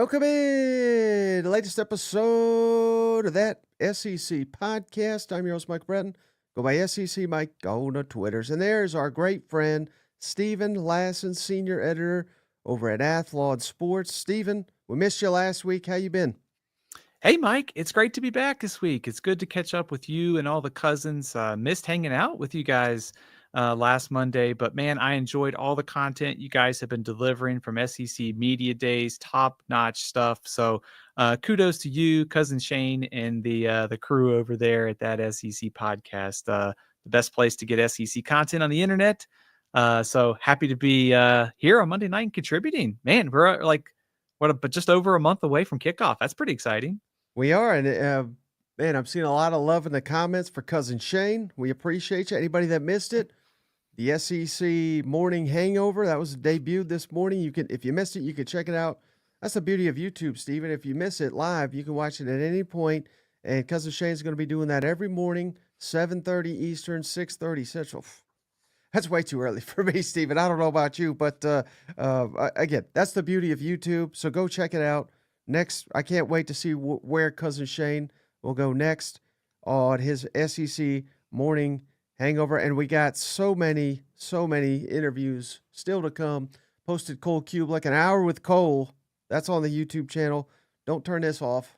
Welcome in the latest episode of that SEC podcast. I'm your host, Mike Breton. Go by SEC Mike on the Twitters. And there's our great friend, Steven Lassan, senior editor over at Athlon Sports. Steven, we missed you last week. How you been? Hey, Mike, it's great to be back this week. It's good to catch up with you and all the cousins. Missed hanging out with you guys last Monday, but man, I enjoyed all the content you guys have been delivering from SEC Media Days, top-notch stuff. So kudos to you, Cousin Shane, and the crew over there at that SEC podcast. The best place to get SEC content on the internet. So happy to be here on Monday night and contributing. Man, we're but just over a month away from kickoff. That's pretty exciting. We are, and man, I'm seeing a lot of love in the comments for Cousin Shane. We appreciate you. Anybody that missed it, the SEC Morning Hangover, that was debuted this morning. If you missed it, you can check it out. That's the beauty of YouTube, Steven. If you miss it live, you can watch it at any point, and Cousin Shane's going to be doing that every morning, 7:30 Eastern, 6:30 Central. That's way too early for me, Steven. I don't know about you, but again, that's the beauty of YouTube. So go check it out. Next, I can't wait to see where Cousin Shane will go next on his SEC Morning Hangover. And we got so many interviews still to come. Posted Cole Kubelik, an hour with Cole. That's on the YouTube channel. Don't turn this off.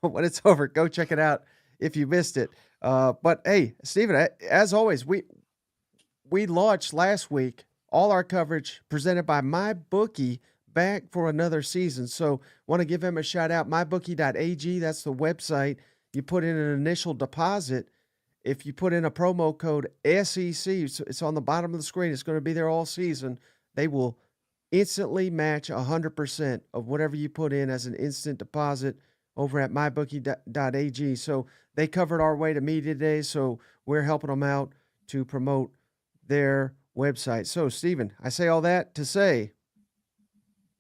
When it's over, go check it out if you missed it. But hey, Steven, as always, we launched last week all our coverage presented by MyBookie, back for another season. So want to give him a shout out. MyBookie.ag, that's the website. You put in an initial deposit. If you put in a promo code SEC, it's on the bottom of the screen. It's going to be there all season. They will instantly match 100% of whatever you put in as an instant deposit over at MyBookie.ag. So they covered our way to media today, so we're helping them out to promote their website. So, Steven, I say all that to say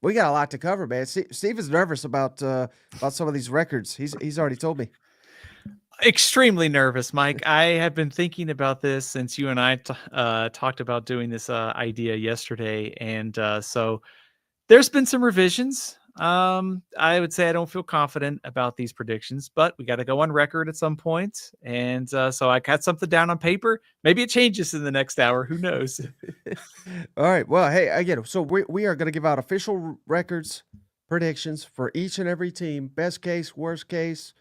we got a lot to cover, man. Steven's nervous about some of these records. He's already told me. Extremely nervous, Mike. I have been thinking about this since you and I talked about doing this idea yesterday, and so there's been some revisions. I would say I don't feel confident about these predictions, but we got to go on record at some point. And so I got something down on paper. Maybe it changes in the next hour. Who knows? All right. Well, hey, again, so we are going to give out official records predictions for each and every team, best case, worst case,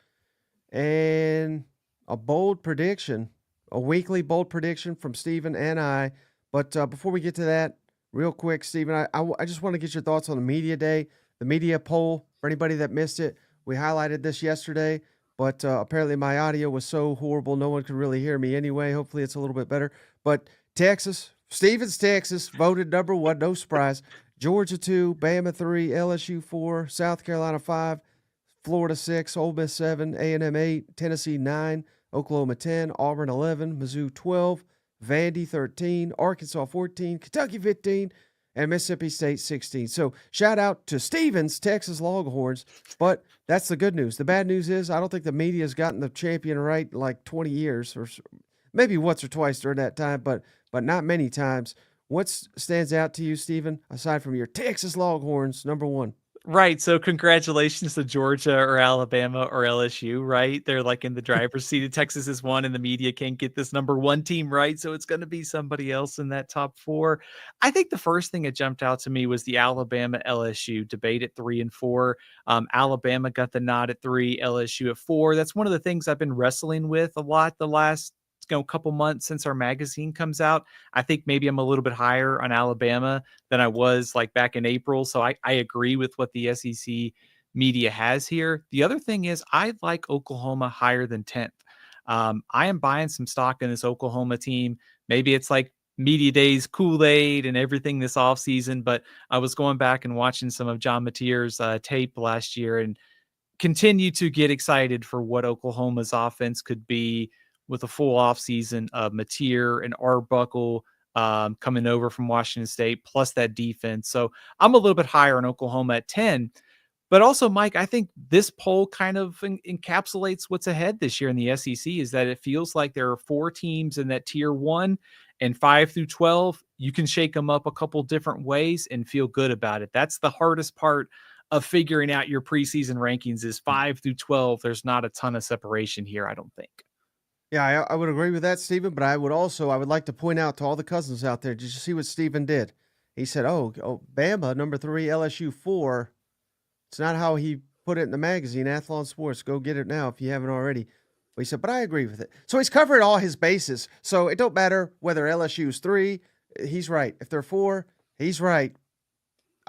and a bold prediction, a weekly bold prediction from Steven and I. But before we get to that, real quick, Steven, I just want to get your thoughts on the media day. The media poll, for anybody that missed it, we highlighted this yesterday, but apparently my audio was so horrible no one could really hear me anyway. Hopefully it's a little bit better. But Texas, Steven's Texas, voted number one, no surprise. Georgia 2, Bama 3, LSU 4, South Carolina 5, Florida 6, Ole Miss 7, A&M 8, Tennessee 9, Oklahoma 10, Auburn 11, Mizzou 12, Vandy 13, Arkansas 14, Kentucky 15, and Mississippi State 16. So shout out to Steven's Texas Longhorns, but that's the good news. The bad news is I don't think the media has gotten the champion right in like 20 years, or maybe once or twice during that time, but not many times. What stands out to you, Steven, aside from your Texas Longhorns, number one? Right. So congratulations to Georgia or Alabama or LSU, right? They're like in the driver's seat. Texas is one, and the media can't get this number one team right. So it's going to be somebody else in that top four. I think the first thing that jumped out to me was the Alabama LSU debate at 3 and 4. Alabama got the nod at 3, LSU at 4. That's one of the things I've been wrestling with a lot the last couple months since our magazine comes out. I think maybe I'm a little bit higher on Alabama than I was like back in April. So I agree with what the SEC media has here. The other thing is I like Oklahoma higher than 10th. I am buying some stock in this Oklahoma team. Maybe it's like media days, Kool-Aid and everything this offseason, but I was going back and watching some of John Mateer's tape last year and continue to get excited for what Oklahoma's offense could be with a full offseason of Mateer and Arbuckle coming over from Washington State, plus that defense. So I'm a little bit higher on Oklahoma at 10. But also, Mike, I think this poll kind of encapsulates what's ahead this year in the SEC, is that it feels like there are 4 teams in that tier 1, and 5 through 12, you can shake them up a couple different ways and feel good about it. That's the hardest part of figuring out your preseason rankings is 5 through 12. There's not a ton of separation here, I don't think. Yeah, I would agree with that, Stephen, but I would like to point out to all the cousins out there, did you see what Stephen did? He said, oh, Bama, number 3, LSU 4. It's not how he put it in the magazine, Athlon Sports. Go get it now if you haven't already. But he said, but I agree with it. So he's covered all his bases. So it don't matter whether LSU's 3, he's right. If they're 4, he's right.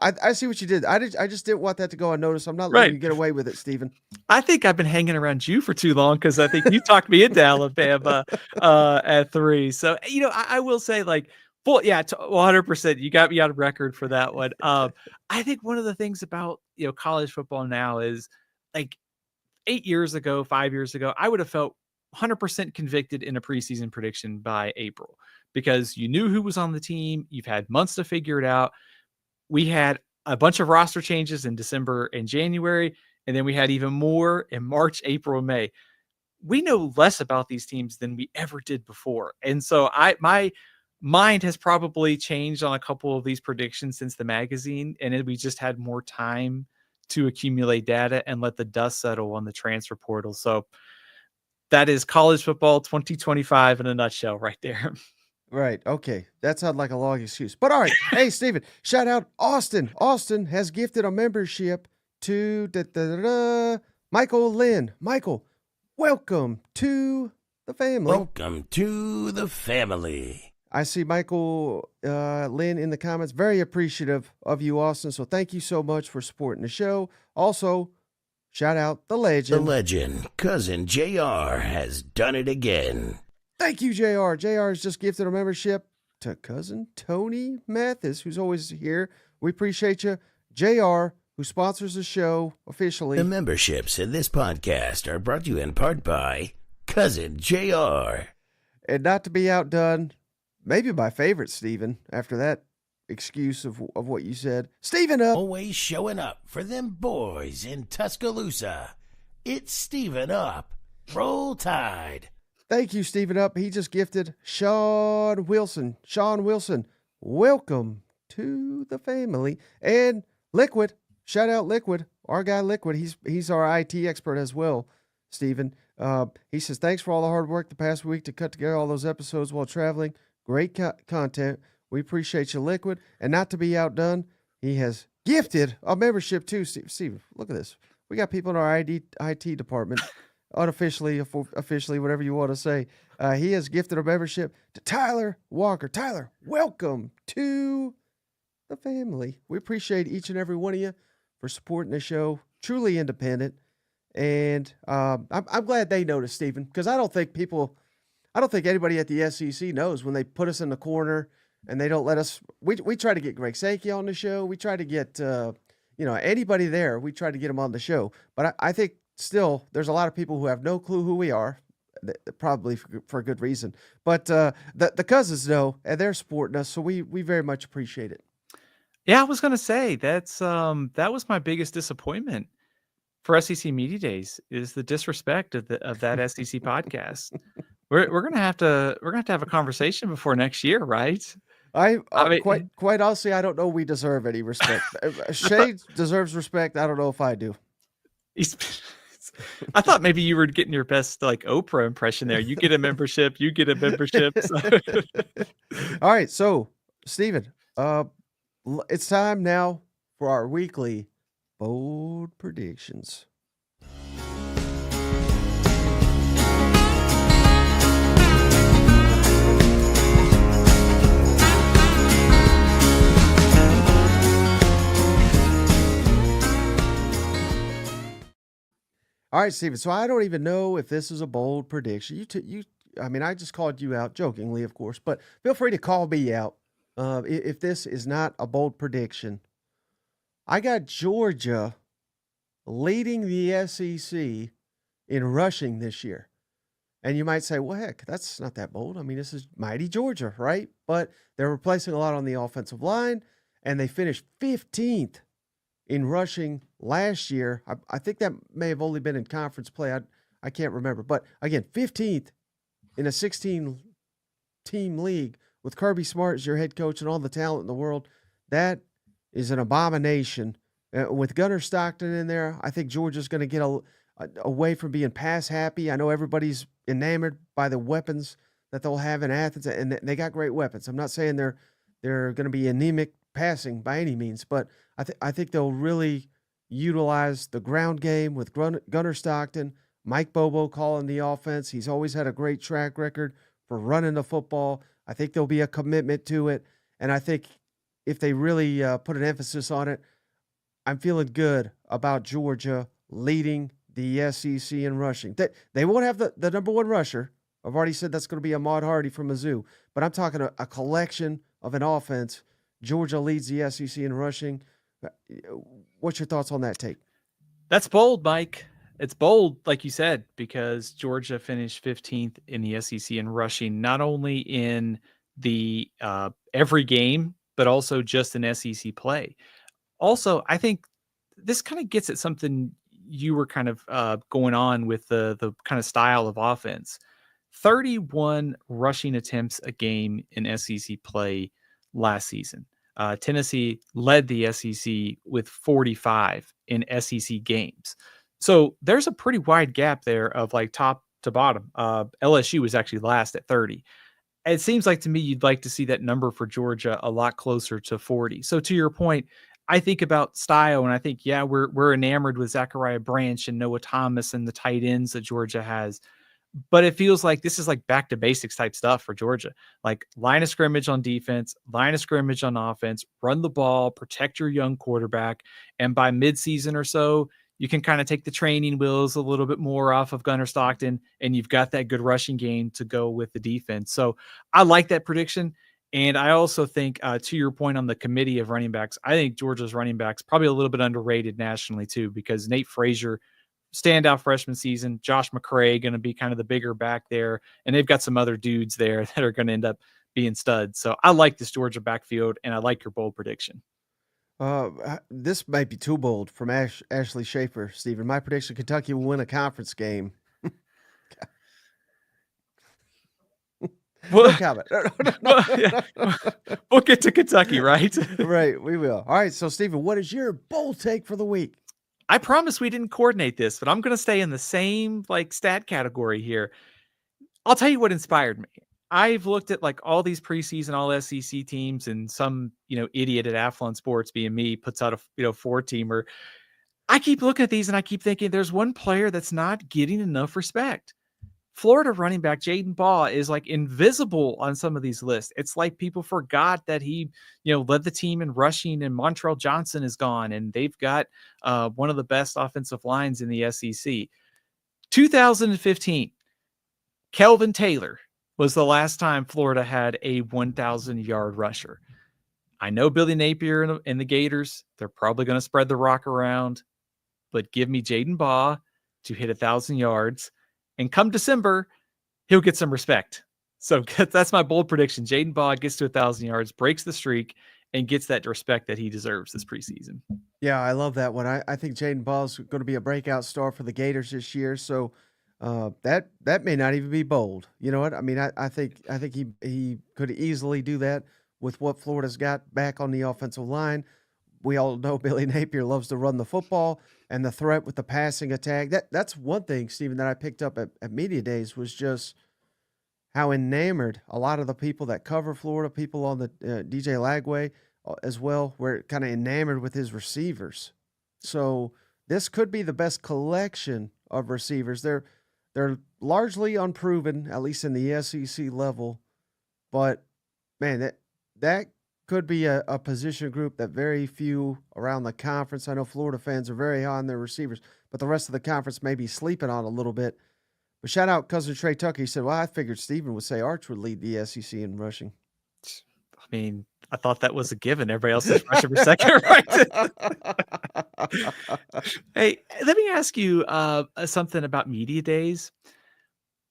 I see what you did. I just didn't want that to go unnoticed. I'm not letting you get away with it, Stephen. I think I've been hanging around you for too long because I think you talked me into Alabama at 3. So, I will say, like, 100%. You got me on record for that one. I think one of the things about, college football now is, like, 8 years ago, 5 years ago, I would have felt 100% convicted in a preseason prediction by April because you knew who was on the team. You've had months to figure it out. We had a bunch of roster changes in December and January, and then we had even more in March, April, and May. We know less about these teams than we ever did before. And so my mind has probably changed on a couple of these predictions since the magazine, and we just had more time to accumulate data and let the dust settle on the transfer portal. So that is college football 2025 in a nutshell right there. Right. Okay. That sounds like a long excuse. But all right. Hey, Stephen, shout out Austin. Austin has gifted a membership to Michael Lynn. Michael, welcome to the family. Welcome to the family. I see Michael Lynn in the comments. Very appreciative of you, Austin. So thank you so much for supporting the show. Also, shout out the legend. The legend, Cousin JR, has done it again. Thank you, JR. JR has just gifted a membership to Cousin Tony Mathis, who's always here. We appreciate you. JR, who sponsors the show officially. The memberships in this podcast are brought to you in part by Cousin JR. And not to be outdone, maybe my favorite, Stephen, after that excuse of what you said. Stephen up. Always showing up for them boys in Tuscaloosa. It's Stephen up. Roll Tide. Thank you, Stephen up. He just gifted Sean Wilson. Sean Wilson, welcome to the family. And Liquid, shout out Liquid, our guy Liquid. He's our IT expert as well, Stephen. He says, thanks for all the hard work the past week to cut together all those episodes while traveling. Great content. We appreciate you, Liquid. And not to be outdone, he has gifted a membership too. Steve, look at this. We got people in our IT department, unofficially, officially, whatever you want to say. He has gifted a membership to Tyler Walker. Tyler, welcome to the family. We appreciate each and every one of you for supporting the show. Truly independent. And I'm glad they noticed, Stephen, because I don't think anybody at the SEC knows when they put us in the corner and they don't let us. We try to get Greg Sankey on the show. We try to get anybody there. We try to get them on the show. But I think still there's a lot of people who have no clue who we are, probably for good reason. But the cousins know, and they're supporting us, so we very much appreciate it. Yeah, I was gonna say that was my biggest disappointment for SEC Media Days is the disrespect of that SEC podcast. We're gonna have to have a conversation before next year, right? I mean, quite honestly, I don't know we deserve any respect. Shay deserves respect. I don't know if I do. I thought maybe you were getting your best like Oprah impression there. You get a membership. You get a membership. All right, so Stephen, it's time now for our weekly bold predictions. All right, Stephen. So I don't even know if this is a bold prediction. I just called you out jokingly, of course, but feel free to call me out if this is not a bold prediction. I got Georgia leading the SEC in rushing this year. And you might say, well, heck, that's not that bold. I mean, this is mighty Georgia, right? But they're replacing a lot on the offensive line, and they finished 15th in rushing last year. I think that may have only been in conference play. I can't remember. But again, 15th in a 16-team league with Kirby Smart as your head coach and all the talent in the world. That is an abomination. With Gunnar Stockton in there, I think Georgia's going to get away from being pass happy. I know everybody's enamored by the weapons that they'll have in Athens, and they got great weapons. I'm not saying they're going to be anemic passing by any means, but I think they'll really utilize the ground game with Gunnar Stockton, Mike Bobo calling the offense. He's always had a great track record for running the football. I think there'll be a commitment to it, and I think if they really put an emphasis on it, I'm feeling good about Georgia leading the SEC in rushing. They won't have the number one rusher. I've already said that's going to be Ahmad Hardy from Mizzou, but I'm talking a collection of an offense. Georgia leads the SEC in rushing. What's your thoughts on that take? That's bold, Mike. It's bold, like you said, because Georgia finished 15th in the SEC in rushing, not only in the every game, but also just in SEC play. Also, I think this kind of gets at something you were kind of going on with the kind of style of offense. 31 rushing attempts a game in SEC play last season. Tennessee led the SEC with 45 in SEC games. So there's a pretty wide gap there of like top to bottom. LSU was actually last at 30. It seems like to me you'd like to see that number for Georgia a lot closer to 40. So to your point, I think about style, and I think, yeah, we're enamored with Zachariah Branch and Noah Thomas and the tight ends that Georgia has. But it feels like this is like back to basics type stuff for Georgia. Like line of scrimmage on defense, line of scrimmage on offense, run the ball, protect your young quarterback. And by midseason or so, you can kind of take the training wheels a little bit more off of Gunnar Stockton, and you've got that good rushing game to go with the defense. So I like that prediction. And I also think, to your point on the committee of running backs, I think Georgia's running backs probably a little bit underrated nationally too, because Nate Frazier, standout freshman season, Josh McCray going to be kind of the bigger back there, and they've got some other dudes there that are going to end up being studs. So I like this Georgia backfield, and I like your bold prediction. This might be too bold from Ashley Schaefer, Stephen. My prediction: Kentucky will win a conference game. Well, no comment. We'll get to Kentucky, right? Right, we will. All right, so Stephen, what is your bold take for the week? I promise we didn't coordinate this, but I'm going to stay in the same like stat category here. I'll tell you what inspired me. I've looked at like all these preseason all SEC teams, and some, idiot at Athlon Sports being me puts out a, 4-teamer. I keep looking at these and I keep thinking there's one player that's not getting enough respect. Florida running back Jaden Baugh is like invisible on some of these lists. It's like people forgot that he, led the team in rushing, and Montrell Johnson is gone, and they've got one of the best offensive lines in the SEC. 2015, Kelvin Taylor was the last time Florida had a 1,000-yard rusher. I know Billy Napier and the Gators, they're probably going to spread the rock around, but give me Jaden Baugh to hit 1,000 yards. And come December, he'll get some respect. So that's my bold prediction. Jaden Baugh gets to 1,000 yards, breaks the streak, and gets that respect that he deserves this preseason. Yeah, I love that one. I think Jaden Baugh is going to be a breakout star for the Gators this year. So that may not even be bold. You know what? I mean, I think he could easily do that with what Florida's got back on the offensive line. We all know Billy Napier loves to run the football, and the threat with the passing attack. That's one thing, Stephen, that I picked up at Media Days was just how enamored a lot of the people that cover Florida, people on the DJ Lagway as well, were kind of enamored with his receivers. So this could be the best collection of receivers. They're largely unproven, at least in the SEC level, but man, that could be a position group that very few around the conference. I know Florida fans are very high on their receivers, but the rest of the conference may be sleeping on a little bit. But shout out cousin Trey Tucker. He said, well, I figured Stephen would say Arch would lead the SEC in rushing. I mean, I thought that was a given. Everybody else is rushing for second, right? Hey, let me ask you something about Media Days.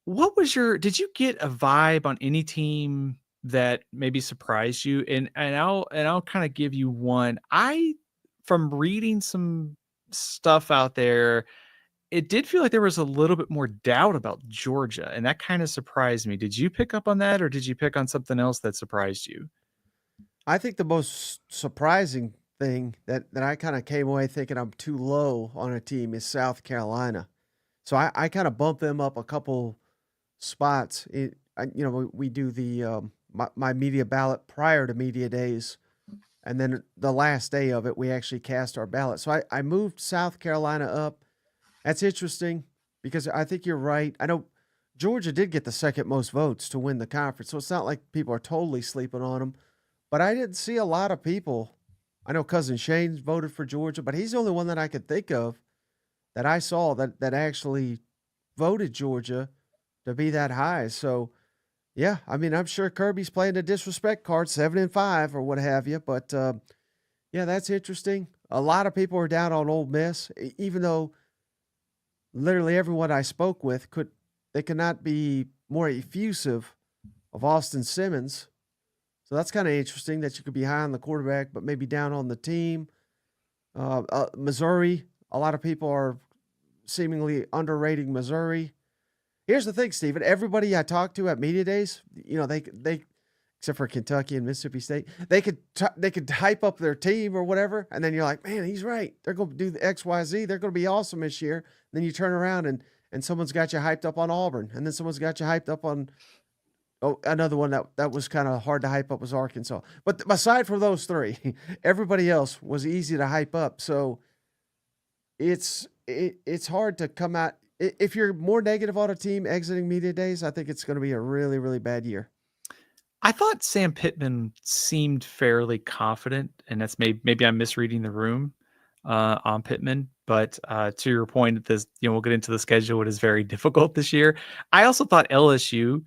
Did you get a vibe on any team that maybe surprised you? And I'll kind of give you one. From reading some stuff out there, it did feel like there was a little bit more doubt about Georgia, and that kind of surprised me. Did you pick up on that, or did you pick on something else that surprised you? I think the most surprising thing that I kind of came away thinking I'm too low on a team is South Carolina. So I kind of bumped them up a couple spots. We do the my media ballot prior to media days, and then the last day of it, we actually cast our ballot. So I moved South Carolina up. That's interesting because I think you're right. I know Georgia did get the second most votes to win the conference, so it's not like people are totally sleeping on them. But I didn't see a lot of people. I know Cousin Shane voted for Georgia, but he's the only one that I could think of that I saw that actually voted Georgia to be that high. So, yeah, I mean, I'm sure Kirby's playing the disrespect card, 7-5 or what have you. But yeah, that's interesting. A lot of people are down on Ole Miss, even though literally everyone I spoke with could not be more effusive of Austin Simmons. So that's kind of interesting that you could be high on the quarterback, but maybe down on the team. Missouri, a lot of people are seemingly underrating Missouri. Here's the thing, Stephen. Everybody I talked to at media days, they except for Kentucky and Mississippi State, they could hype up their team or whatever, and then you're like, man, he's right. They're going to do the X, Y, Z. They're going to be awesome this year. And then you turn around and someone's got you hyped up on Auburn, and then someone's got you hyped up on another one that was kind of hard to hype up was Arkansas. But aside from those three, everybody else was easy to hype up. So it's hard to come out. If you're more negative on a team exiting media days, I think it's going to be a really, really bad year. I thought Sam Pittman seemed fairly confident, and that's maybe I'm misreading the room on Pittman. But to your point, we'll get into the schedule. It is very difficult this year. I also thought LSU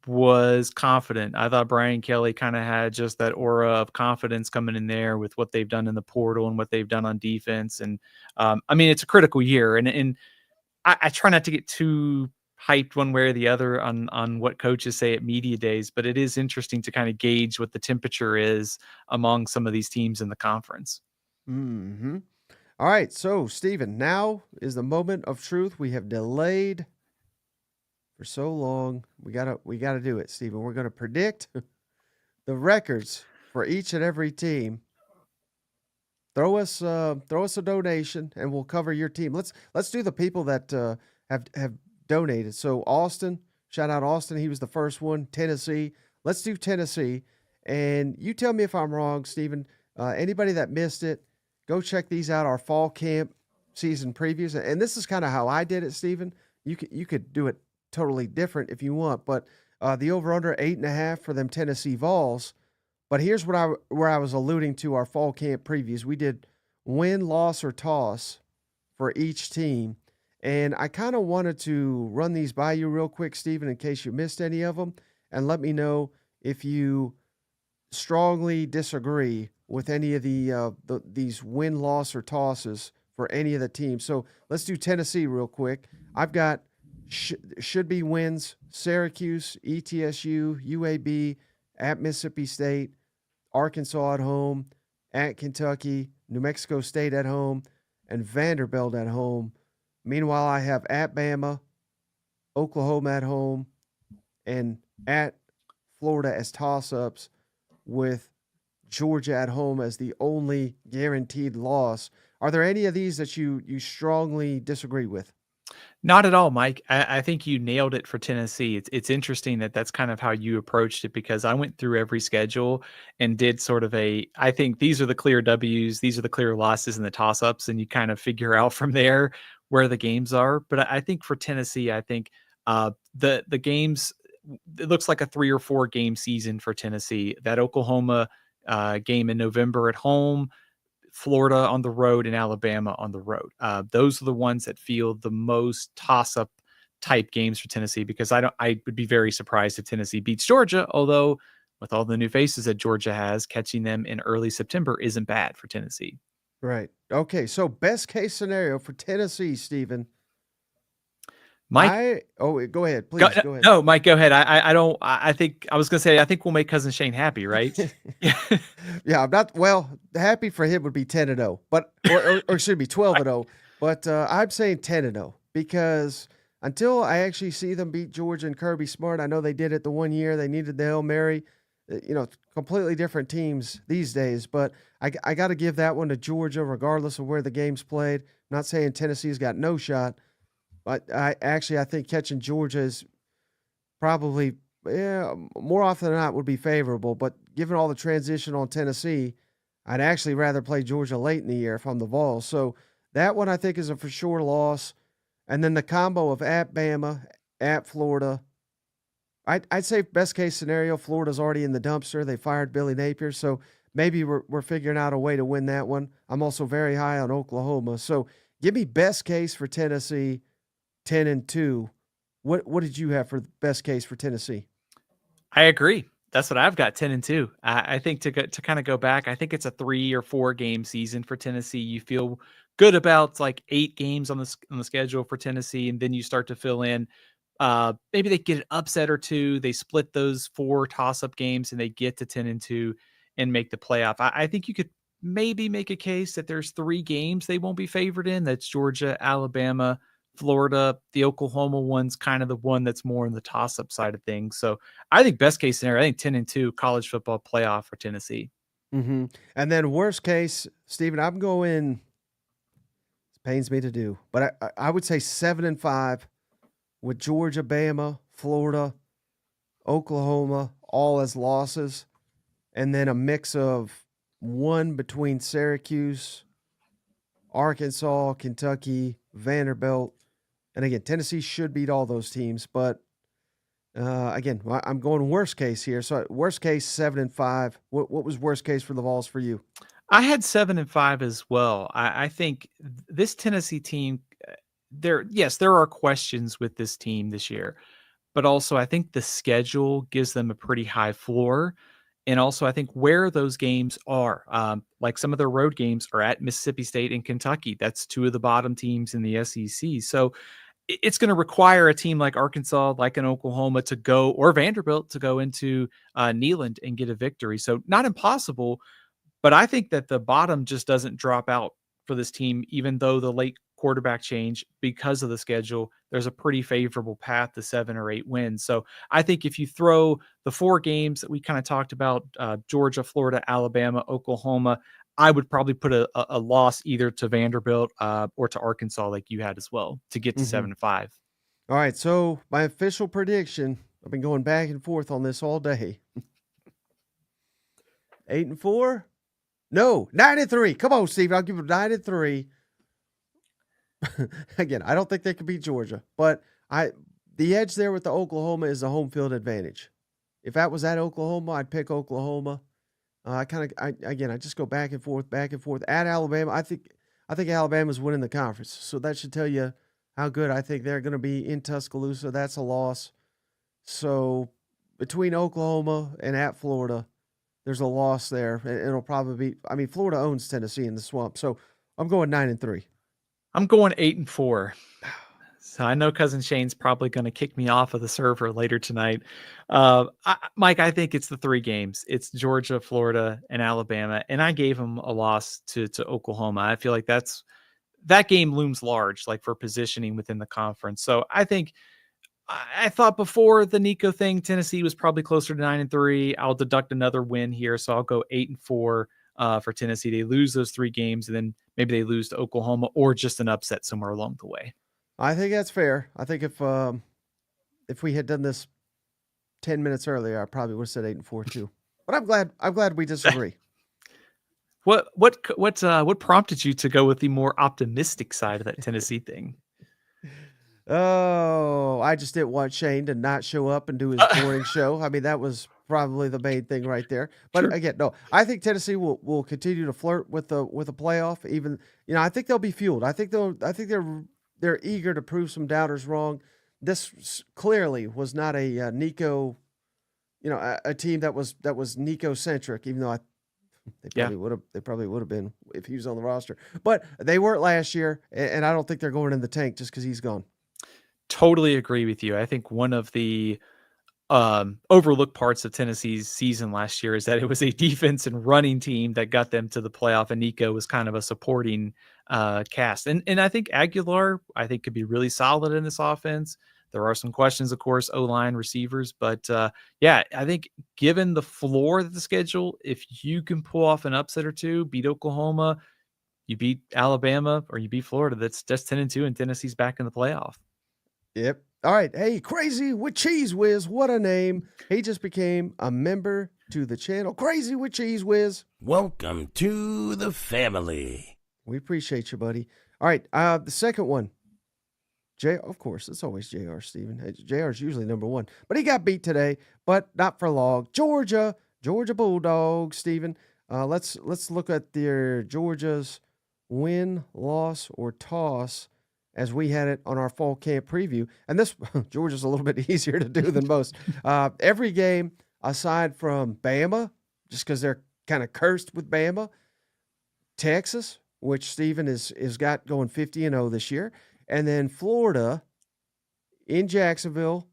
was confident. I thought Brian Kelly kind of had just that aura of confidence coming in there with what they've done in the portal and what they've done on defense. And I mean, it's a critical year, and I try not to get too hyped one way or the other on what coaches say at media days, but it is interesting to kind of gauge what the temperature is among some of these teams in the conference. Mm-hmm. All right, so Stephen, now is the moment of truth. We have delayed for so long. We gotta do it, Stephen. We're gonna predict the records for each and every team. Throw us a donation, and we'll cover your team. Let's do the people that have donated. So Austin, shout out Austin. He was the first one. Tennessee. Let's do Tennessee, and you tell me if I'm wrong, Stephen. Anybody that missed it, go check these out. Our fall camp season previews, and this is kind of how I did it, Stephen. You could do it totally different if you want, but the over under 8.5 for them Tennessee Vols. But here's where I was alluding to our fall camp previews. We did win, loss, or toss for each team. And I kind of wanted to run these by you real quick, Stephen, in case you missed any of them. And let me know if you strongly disagree with any of these win, loss, or tosses for any of the teams. So let's do Tennessee real quick. I've got should be wins: Syracuse, ETSU, UAB, at Mississippi State, Arkansas at home, at Kentucky, New Mexico State at home, and Vanderbilt at home. Meanwhile, I have at Bama, Oklahoma at home, and at Florida as toss-ups, with Georgia at home as the only guaranteed loss. Are there any of these that you strongly disagree with? Not at all, Mike. I think you nailed it for Tennessee. It's interesting that's kind of how you approached it, because I went through every schedule and did sort of I think these are the clear W's, these are the clear losses and the toss-ups, and you kind of figure out from there where the games are. But I think for Tennessee, I think the games, it looks like a 3 or 4 game season for Tennessee. That Oklahoma game in November at home, Florida on the road, and Alabama on the road. Those are the ones that feel the most toss-up type games for Tennessee, because I would be very surprised if Tennessee beats Georgia, although with all the new faces that Georgia has, catching them in early September isn't bad for Tennessee. Right. Okay, so best case scenario for Tennessee, Stephen. Mike, go ahead, please. Go ahead. No, Mike, go ahead. I think we'll make Cousin Shane happy, right? Yeah, I'm not, happy for him would be 10-0, but, or excuse me, 12-0, but I'm saying 10-0, because until I actually see them beat Georgia and Kirby Smart, I know they did it the one year, they needed the Hail Mary. completely different teams these days. But I got to give that one to Georgia, regardless of where the game's played. I'm not saying Tennessee's got no shot, but I think catching Georgia is probably more often than not would be favorable. But given all the transition on Tennessee, I'd actually rather play Georgia late in the year if I'm the Vols. So that one I think is a for sure loss. And then the combo of at Bama, at Florida. I'd say best case scenario, Florida's already in the dumpster. They fired Billy Napier, so maybe we're figuring out a way to win that one. I'm also very high on Oklahoma. So give me best case for Tennessee, 10-2. What did you have for best case for Tennessee? I agree. That's what I've got, 10-2. I think to kind of go back, I think it's a 3 or 4 game season for Tennessee. You feel good about like 8 games on the schedule for Tennessee, and then you start to fill in. Maybe they get an upset or 2. They split those 4 toss-up games, and they get to 10-2 and make the playoff. I think you could maybe make a case that there's 3 games they won't be favored in. That's Georgia, Alabama, Florida. The Oklahoma one's kind of the one that's more in the toss-up side of things. So I think best case scenario, I think 10-2 college football playoff for Tennessee. Mm-hmm. And then worst case, Steven, I'm going, it pains me to do, but I would say 7-5 with Georgia, Bama, Florida, Oklahoma, all as losses, and then a mix of 1 between Syracuse, Arkansas, Kentucky, Vanderbilt. And again, Tennessee should beat all those teams, but again, I'm going worst case here. So worst case, 7-5. What was worst case for the Vols for you? I had 7-5 as well. I think this Tennessee team, there are questions with this team this year, but also I think the schedule gives them a pretty high floor. And also I think where those games are, like some of their road games are at Mississippi State and Kentucky. That's 2 of the bottom teams in the SEC. So it's going to require a team like Arkansas, like an Oklahoma to go, or Vanderbilt to go into Neyland and get a victory. So not impossible, but I think that the bottom just doesn't drop out for this team, even though the late quarterback change, because of the schedule, there's a pretty favorable path to 7 or 8 wins. So I think if you throw the 4 games that we kind of talked about, Georgia, Florida, Alabama, Oklahoma, I would probably put a loss either to Vanderbilt or to Arkansas like you had as well to get to 7-5. All right, so my official prediction, I've been going back and forth on this all day. 8-4? No, 9-3. Come on, Steve. I'll give them 9-3. Again, I don't think they could beat Georgia, but the edge there with the Oklahoma is the home field advantage. If that was at Oklahoma, I'd pick Oklahoma. I just go back and forth. At Alabama, I think Alabama's winning the conference, so that should tell you how good I think they're going to be in Tuscaloosa. That's a loss. So between Oklahoma and at Florida, there's a loss there. It'll probably be, Florida owns Tennessee in the Swamp, so I'm going 9-3. I'm going 8-4. So I know Cousin Shane's probably going to kick me off of the server later tonight. Mike, I think it's the 3 games. It's Georgia, Florida, and Alabama. And I gave them a loss to Oklahoma. I feel like that game looms large, like for positioning within the conference. So I think I thought before the Nico thing, Tennessee was probably closer to 9-3. I'll deduct another win here. So I'll go 8-4 for Tennessee. They lose those 3 games, and then maybe they lose to Oklahoma or just an upset somewhere along the way. I think that's fair. I think if we had done this 10 minutes earlier, I probably would have said 8-4 too. But I'm glad we disagree. What prompted you to go with the more optimistic side of that Tennessee thing? Oh, I just didn't want Shane to not show up and do his morning show. That was probably the main thing right there. But sure. Again, no, I think Tennessee will continue to flirt with a playoff. Even, I think they'll be fueled. I think they're eager to prove some doubters wrong. This clearly was not a Nico, a team that was Nico centric. Even though they probably would have been if he was on the roster. But they weren't last year, and I don't think they're going in the tank just because he's gone. Totally agree with you. I think one of the overlooked parts of Tennessee's season last year is that it was a defense and running team that got them to the playoff, and Nico was kind of a supporting cast. And I think Aguilar, could be really solid in this offense. There are some questions, of course, O-line, receivers. But, yeah, I think given the floor of the schedule, if you can pull off an upset or two, beat Oklahoma, you beat Alabama, or you beat Florida, that's 10-2, and Tennessee's back in the playoff. Yep. All right. Hey, Crazy with Cheese Whiz. What a name. He just became a member to the channel. Crazy with Cheese Whiz. Welcome to the family. We appreciate you, buddy. All right. The second one. Of course, it's always JR, Steven. JR's usually number one. But he got beat today, but not for long. Georgia Bulldogs, Steven. Let's look at their Georgia's win, loss, or toss as we had it on our fall camp preview. And this Georgia's a little bit easier to do than most. Every game aside from Bama, just because they're kind of cursed with Bama, Texas, which Steven is got going 50-0 this year, and then Florida in Jacksonville.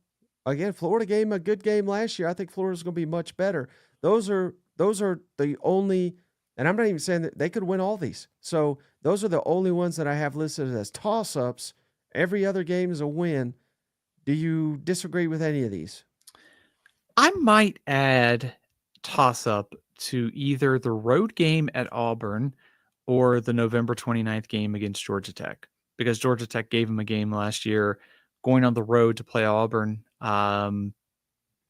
Again, Florida game a good game last year. I think Florida's going to be much better. Those are the only, and I'm not even saying that they could win all these. So those are the only ones that I have listed as toss-ups. Every other game is a win. Do you disagree with any of these? I might add toss-up to either the road game at Auburn or the November 29th game against Georgia Tech, because Georgia Tech gave them a game last year going on the road to play Auburn.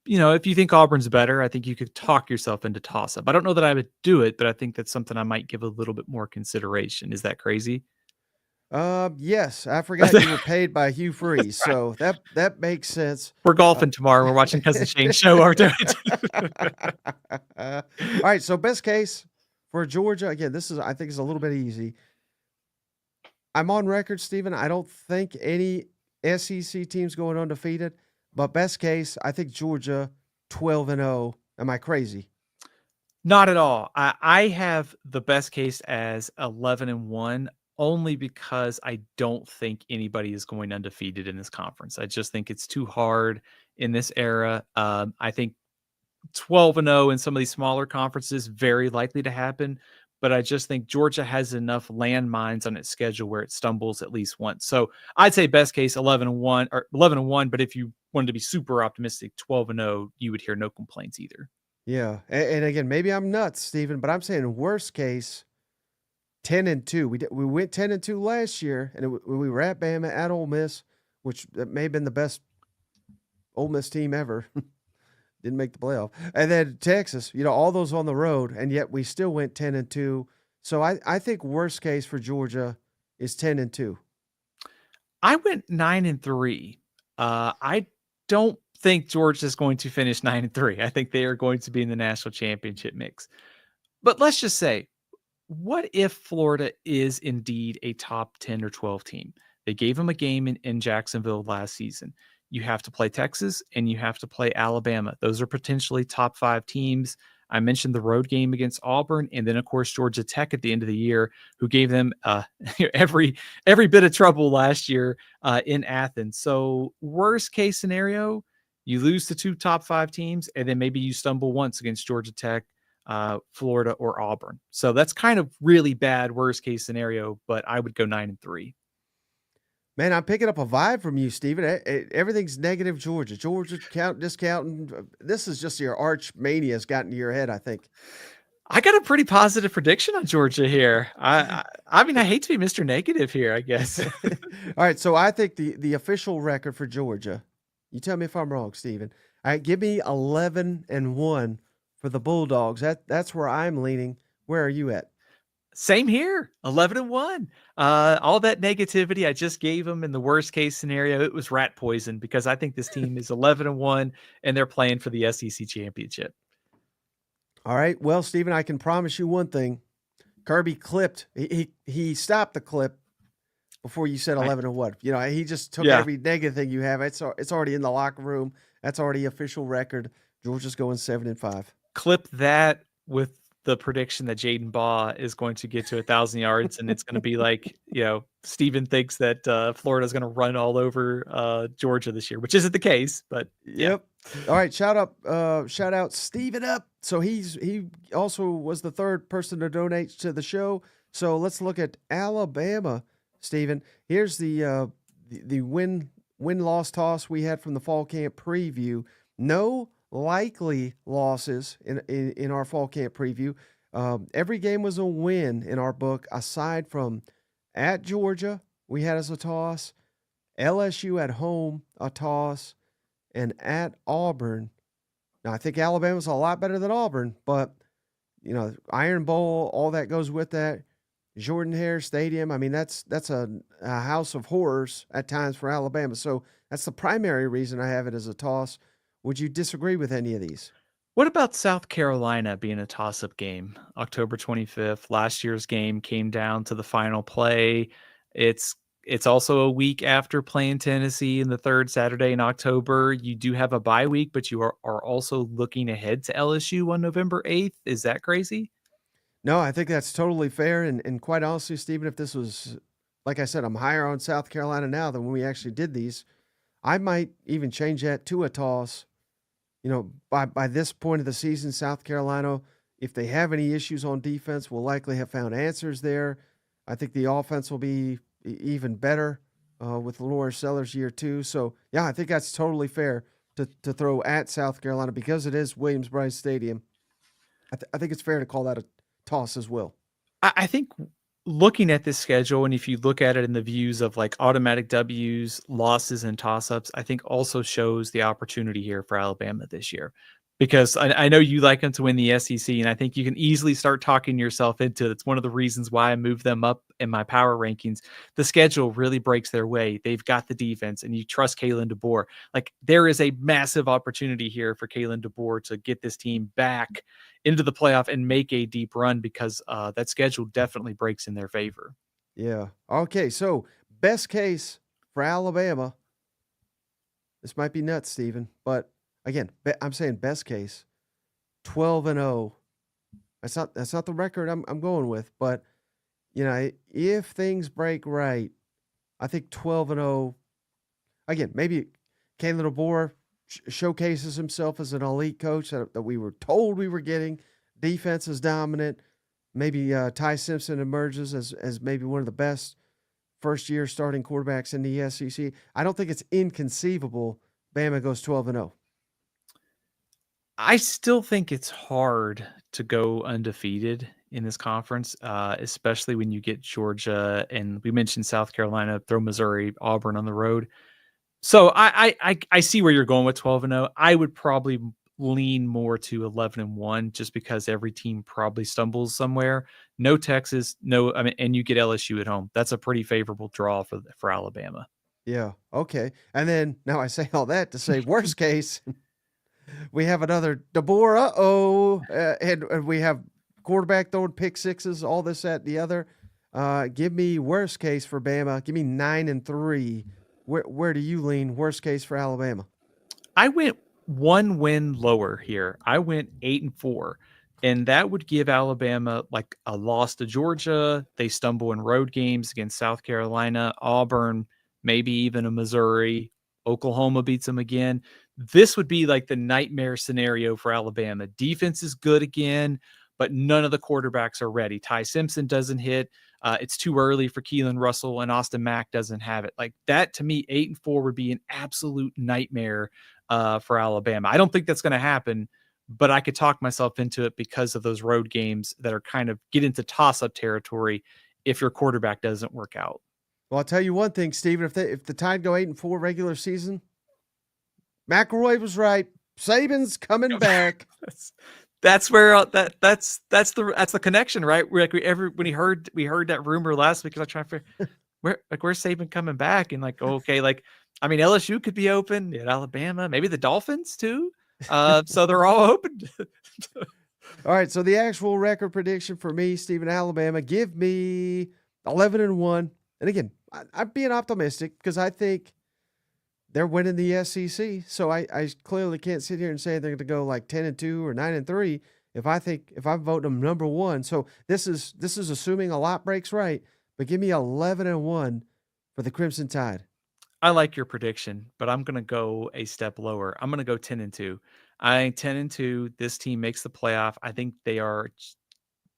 If you think Auburn's better, I think you could talk yourself into toss-up. I don't know that I would do it, but I think that's something I might give a little bit more consideration. Is that crazy? Yes. I forgot you were paid by Hugh Freeze, so that makes sense. We're golfing tomorrow. We're watching Cousin Shane's show. All right, so best case for Georgia, again, I think is a little bit easy. I'm on record, Steven. I don't think any SEC team's going undefeated, but best case, I think Georgia 12-0. Am I crazy? Not at all. I have the best case as 11-1, only because I don't think anybody is going undefeated in this conference. I just think it's too hard in this era. I think 12-0 in some of these smaller conferences, very likely to happen. But I just think Georgia has enough landmines on its schedule where it stumbles at least once. So I'd say best case 11-1 or 11-1. But if you wanted to be super optimistic, 12-0, you would hear no complaints either. Yeah, and again, maybe I'm nuts, Steven, but I'm saying worst case 10-2. We went 10-2 last year, and we were at Bama, at Ole Miss, which may have been the best Ole Miss team ever. Didn't make the playoff. And then Texas, all those on the road, and yet we still went 10-2. So I think worst case for Georgia is 10-2. I went 9-3. I don't think Georgia's going to finish 9-3. I think they are going to be in the national championship mix. But let's just say, what if Florida is indeed a top 10 or 12 team? They gave them a game in Jacksonville last season. You have to play Texas and you have to play Alabama. Those are potentially top 5 teams. I mentioned the road game against Auburn, and then of course Georgia Tech at the end of the year, who gave them every bit of trouble last year in Athens. So worst case scenario, you lose to 2 top 5 teams, and then maybe you stumble once against Georgia Tech, Florida, or Auburn. So that's kind of really bad worst case scenario, but I would go 9-3. Man, I'm picking up a vibe from you, Steven. Everything's negative Georgia. Georgia discounting. This is just your arch mania has gotten to your head, I think. I got a pretty positive prediction on Georgia here. I mean, I hate to be Mr. Negative here, I guess. All right, so I think the official record for Georgia, you tell me if I'm wrong, Steven. All right, give me 11-1 for the Bulldogs. That's where I'm leaning. Where are you at? Same here, 11-1. All that negativity I just gave them in the worst case scenario, it was rat poison, because I think this team is 11-1 and they're playing for the SEC championship. All right. Well, Steven, I can promise you one thing. Kirby clipped. He stopped the clip before you said 11-1. He just took every negative thing you have. It's already in the locker room. That's already official record. Georgia's going 7-5. Clip that with the prediction that Jaden Baugh is going to get to 1,000 yards, and it's going to be like, Steven thinks that Florida's going to run all over Georgia this year, which isn't the case, but Yep. All right. Shout out Steven up. So he also was the third person to donate to the show. So let's look at Alabama, Steven. Here's the win win-loss toss we had from the fall camp preview. No likely losses in our fall camp preview. Every game was a win in our book, aside from at Georgia, we had as a toss, LSU at home, a toss, and at Auburn. Now, I think Alabama's a lot better than Auburn, but, Iron Bowl, all that goes with that. Jordan-Hare Stadium, I mean, that's a house of horrors at times for Alabama. So that's the primary reason I have it as a toss. Would you disagree with any of these? What about South Carolina being a toss-up game? October 25th, last year's game came down to the final play. It's also a week after playing Tennessee in the third Saturday in October. You do have a bye week, but you are also looking ahead to LSU on November 8th. Is that crazy? No, I think that's totally fair. And quite honestly, Stephen, if this was, like I said, I'm higher on South Carolina now than when we actually did these. I might even change that to a toss. By this point of the season, South Carolina, if they have any issues on defense, will likely have found answers there. I think the offense will be even better with Lenore Sellers year 2. So, yeah, I think that's totally fair to throw at South Carolina because it is Williams-Brice Stadium. I think it's fair to call that a toss as well. I think looking at this schedule, and if you look at it in the views of like automatic W's, losses, and toss-ups, I think also shows the opportunity here for Alabama this year. Because I know you like them to win the SEC, and I think you can easily start talking yourself into it. It's one of the reasons why I moved them up in my power rankings. The schedule really breaks their way. They've got the defense, and you trust Kalen DeBoer. Like, there is a massive opportunity here for Kalen DeBoer to get this team back into the playoff and make a deep run because that schedule definitely breaks in their favor. Yeah. Okay, so best case for Alabama, this might be nuts, Stephen, but again, I'm saying best case, 12-0. That's not the record I'm going with, but if things break right, I think 12-0. Again, maybe Kalen DeBoer showcases himself as an elite coach that we were told we were getting. Defense is dominant. Maybe Ty Simpson emerges as maybe one of the best first-year starting quarterbacks in the SEC. I don't think it's inconceivable Bama goes 12-0. I still think it's hard to go undefeated in this conference, especially when you get Georgia and we mentioned South Carolina, throw Missouri, Auburn on the road. So I see where you're going with 12-0. I would probably lean more to 11-1 just because every team probably stumbles somewhere. No Texas, and you get LSU at home. That's a pretty favorable draw for Alabama. Yeah. Okay. And then now I say all that to say worst case. We have another DeBoer, and we have quarterback throwing pick sixes, all this, that, the other. Give me worst case for Bama. Give me 9-3. Where do you lean worst case for Alabama? I went one win lower here. I went 8-4, and that would give Alabama like a loss to Georgia. They stumble in road games against South Carolina, Auburn, maybe even a Missouri. Oklahoma beats them again. This would be like the nightmare scenario for Alabama. Defense is good again, but none of the quarterbacks are ready. Ty Simpson doesn't hit. It's too early for Keelan Russell, and Austin Mack doesn't have it. Like that, to me, 8-4 would be an absolute nightmare for Alabama. I don't think that's going to happen, but I could talk myself into it because of those road games that are kind of get into toss-up territory if your quarterback doesn't work out. Well, I'll tell you one thing, Steven. If the Tide go 8-4 regular season, McElroy was right. Saban's coming back. That's where that's the connection, right? When we heard that rumor last week, I was trying to figure where's Saban coming back, and okay, LSU could be open at Alabama, maybe the Dolphins too. So they're all open. All right, so the actual record prediction for me, Stephen, Alabama, give me 11-1. And again, I'm being optimistic because I think they're winning the SEC. So I clearly can't sit here and say they're going to go like 10-2 or 9-3 if I'm voting them number one. So this is assuming a lot breaks right, but give me 11-1 for the Crimson Tide. I like your prediction, but I'm going to go a step lower. I'm going to go 10-2. I think 10-2, this team makes the playoff. I think they are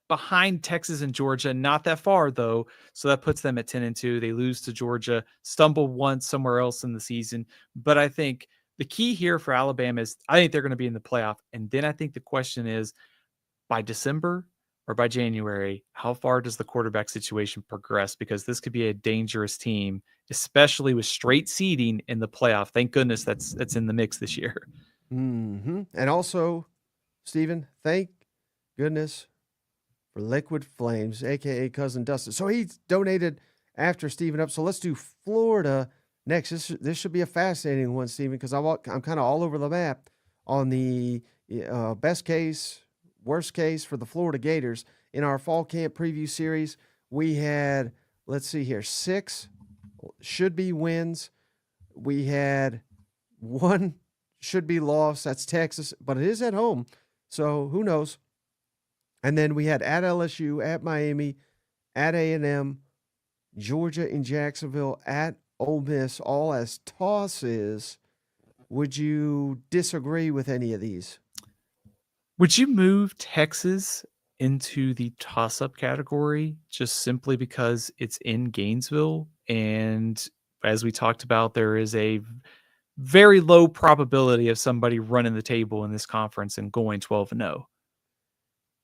behind Texas and Georgia, not that far though. So that puts them at 10-2. They lose to Georgia, stumble once somewhere else in the season. But I think the key here for Alabama is I think they're going to be in the playoff. And then I think the question is, by December or by January, how far does the quarterback situation progress? Because this could be a dangerous team, especially with straight seeding in the playoff. Thank goodness that's in the mix this year. Mm-hmm. And also, Steven, thank goodness for Liquid Flames, a.k.a. Cousin Dustin. So he donated after Steven up. So let's do Florida next. This should be a fascinating one, Steven, because I'm kind of all over the map on the best case, worst case for the Florida Gators. In our fall camp preview series, we had, let's see here, 6 should-be wins. We had 1 should-be loss. That's Texas, but it is at home, so who knows? And then we had at LSU, at Miami, at A&M, Georgia in Jacksonville, at Ole Miss, all as tosses. Would you disagree with any of these? Would you move Texas into the toss-up category just simply because it's in Gainesville? And as we talked about, there is a very low probability of somebody running the table in this conference and going 12-0.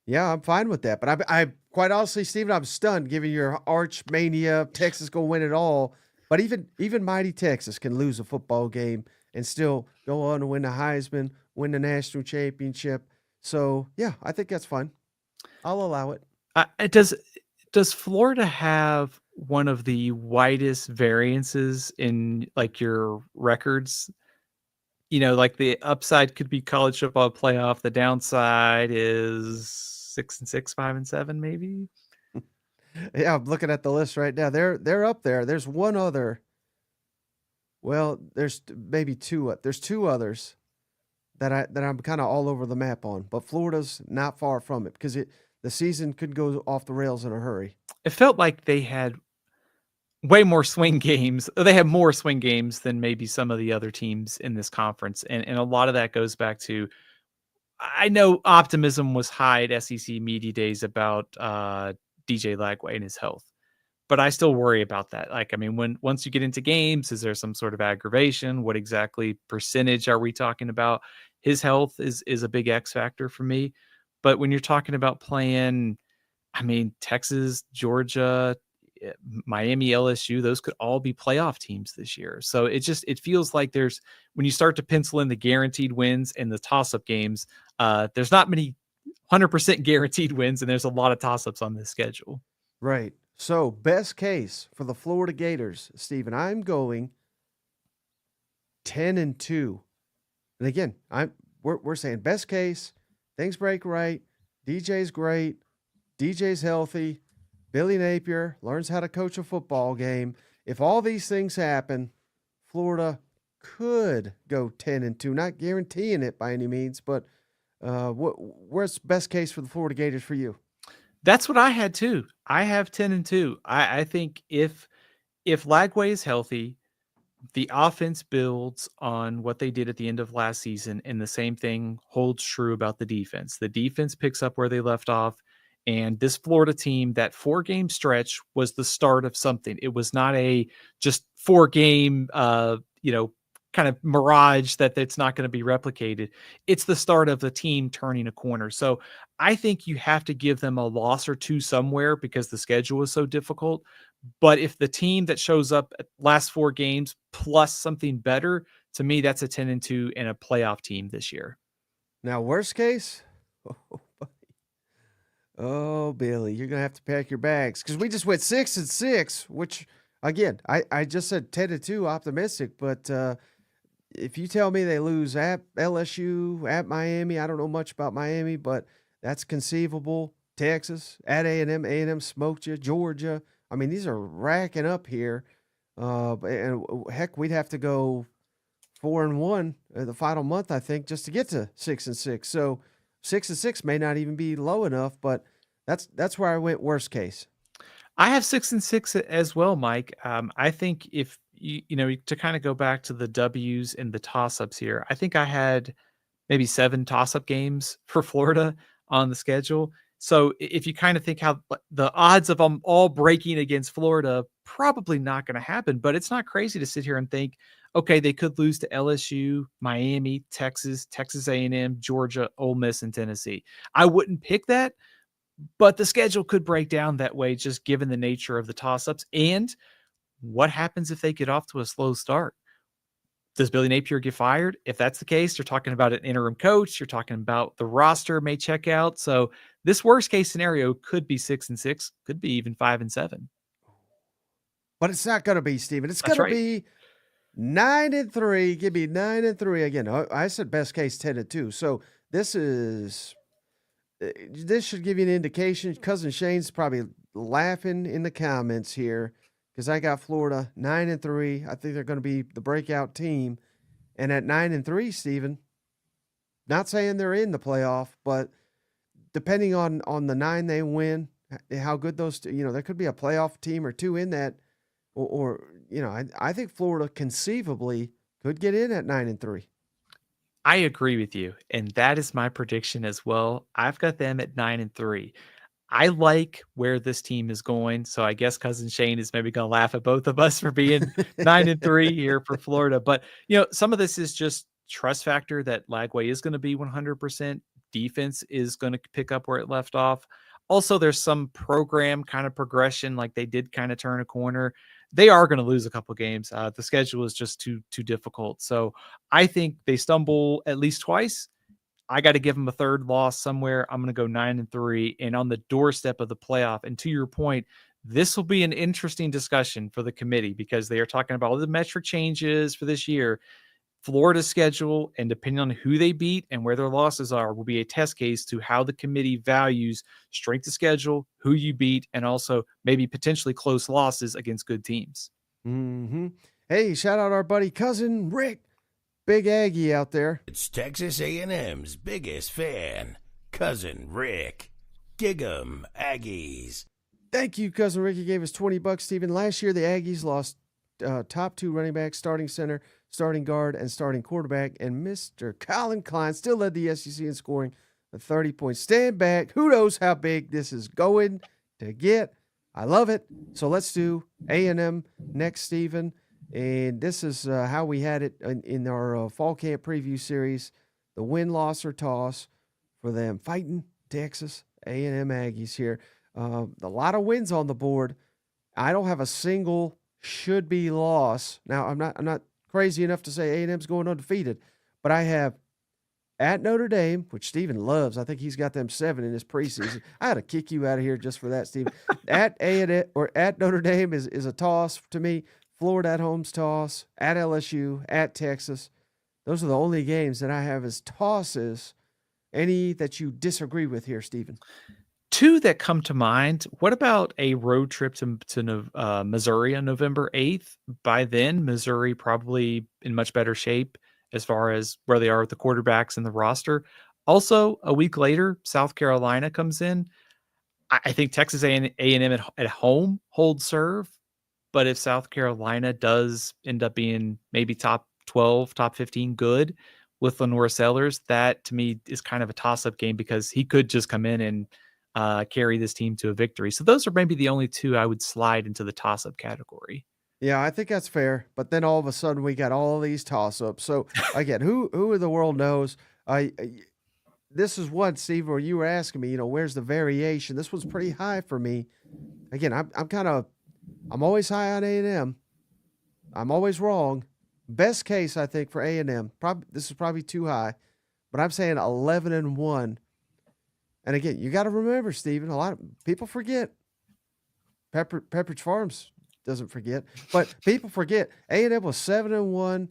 Yeah, I'm fine with that. But I quite honestly, Steven, I'm stunned given your arch mania. Texas gonna win it all. But even mighty Texas can lose a football game and still go on to win the Heisman, win the national championship. So yeah, I think that's fine. I'll allow it. Does Florida have one of the widest variances in like your records? You know, like the upside could be college football playoff. The downside is 6-6, 5-7, maybe. Yeah, I'm looking at the list right now. They're up there. There's one other. Well, there's maybe 2. There's 2 others that I'm kind of all over the map on, but Florida's not far from it because the season could go off the rails in a hurry. It felt like they had way more swing games. They have more swing games than maybe some of the other teams in this conference. And a lot of that goes back to, I know optimism was high at SEC Media Days about DJ Lagway and his health, but I still worry about that. Like, I mean, once you get into games, is there some sort of aggravation? What exactly percentage are we talking about? His health is a big X factor for me. But when you're talking about playing, I mean, Texas, Georgia, Miami, LSU, those could all be playoff teams this year. So it feels like when you start to pencil in the guaranteed wins and the toss-up games, there's not many 100% guaranteed wins, and there's a lot of toss-ups on this schedule. Right. So best case for the Florida Gators, Steven, I'm going 10-2. And again, we're saying best case, things break right, DJ's great, DJ's healthy, Billy Napier learns how to coach a football game. If all these things happen, Florida could go 10-2. Not guaranteeing it by any means, but where's best case for the Florida Gators for you? That's what I had too. I have 10-2. I think if Lagway is healthy, the offense builds on what they did at the end of last season, and the same thing holds true about the defense. The defense picks up where they left off. And this Florida team, that 4-game stretch was the start of something. It was not a just 4-game, kind of mirage that it's not going to be replicated. It's the start of the team turning a corner. So I think you have to give them a loss or 2 somewhere because the schedule is so difficult. But if the team that shows up at last 4 games plus something better, to me, that's a 10-2 and a playoff team this year. Now, worst case, oh, Billy, you're going to have to pack your bags because we just went 6-6, which, again, I just said 10-2 optimistic. But if you tell me they lose at LSU, at Miami, I don't know much about Miami, but that's conceivable. Texas, at A&M smoked you. Georgia. I mean, these are racking up here. And heck, we'd have to go 4-1 the final month, I think, just to get to 6-6. So 6-6 may not even be low enough, but that's where I went worst case. I have 6-6 as well, Mike. I think if to kind of go back to the W's and the toss-ups here, I think I had maybe 7 toss-up games for Florida on the schedule. So if you kind of think how the odds of them all breaking against Florida, probably not going to happen, but it's not crazy to sit here and think, okay, they could lose to LSU, Miami, Texas, Texas A&M, Georgia, Ole Miss, and Tennessee. I wouldn't pick that, but the schedule could break down that way just given the nature of the toss-ups. And what happens if they get off to a slow start? Does Billy Napier get fired? If that's the case, you're talking about an interim coach. You're talking about the roster may check out. So this worst case scenario could be 6-6, could be even 5-7. But it's not going to be, Steven. It's That's going to right. be 9-3. Give me 9-3 again. I said best case 10-2. So this should give you an indication. Cousin Shane's probably laughing in the comments here because I got Florida 9-3. I think they're going to be the breakout team. And at 9-3, Steven, not saying they're in the playoff, but depending on the 9 they win, how good those, there could be a playoff team or two in that, or I think Florida conceivably could get in at 9-3. I agree with you, and that is my prediction as well. I've got them at 9-3. I like where this team is going, so I guess Cousin Shane is maybe going to laugh at both of us for being 9-3 here for Florida. But some of this is just trust factor that Lagway is going to be 100%. Defense is going to pick up where it left off. Also, there's some program kind of progression, like they did kind of turn a corner. They are going to lose a couple games. The schedule is just too difficult. So I think they stumble at least twice. I got to give them a third loss somewhere. I'm going to go 9-3 and on the doorstep of the playoff. And to your point, this will be an interesting discussion for the committee because they are talking about all the metric changes for this year. Florida's schedule, and depending on who they beat and where their losses are, will be a test case to how the committee values strength of schedule, who you beat, and also maybe potentially close losses against good teams. Mm-hmm. Hey, shout out our buddy Cousin Rick, big Aggie out there. It's Texas A&M's biggest fan, Cousin Rick. Gig 'em, Aggies. Thank you, Cousin Rick. He gave us $20, Steven. Last year, the Aggies lost top 2 running backs, starting center, starting guard, and starting quarterback. And Mr. Colin Klein still led the SEC in scoring with 30 points. Stand back. Who knows how big this is going to get? I love it. So let's do A&M next, Steven. And this is how we had it in our fall camp preview series. The win, loss, or toss for them fighting Texas A&M Aggies here. A lot of wins on the board. I don't have a single should be loss. Now I'm not crazy enough to say A&M's going undefeated, but I have at Notre Dame, which Steven loves. I think he's got them 7 in his preseason. I had to kick you out of here just for that, Steven. At A&M or at Notre Dame is a toss to me. Florida at home's toss. At LSU, at Texas. Those are the only games that I have as tosses. Any that you disagree with here, Steven? 2 that come to mind. What about a road trip to Missouri on November 8th? By then, Missouri probably in much better shape as far as where they are with the quarterbacks and the roster. Also, a week later, South Carolina comes in. I think Texas A&M at home holds serve. But if South Carolina does end up being maybe top 12, top 15 good with Lenore Sellers, that to me is kind of a toss-up game because he could just come in and carry this team to a victory. So those are maybe the only 2 I would slide into the toss-up category. Yeah, I think that's fair. But then all of a sudden we got all these toss-ups. So again, who in the world knows? This is one, Steve, where you were asking me, where's the variation? This one's pretty high for me. Again, I'm always high on A&M. I'm always wrong. Best case, I think, for A&M. This is probably too high, but I'm saying 11-1. And again, you got to remember, Steven, a lot of people forget. Pepperidge Farms doesn't forget, but people forget. A&M was 7-1,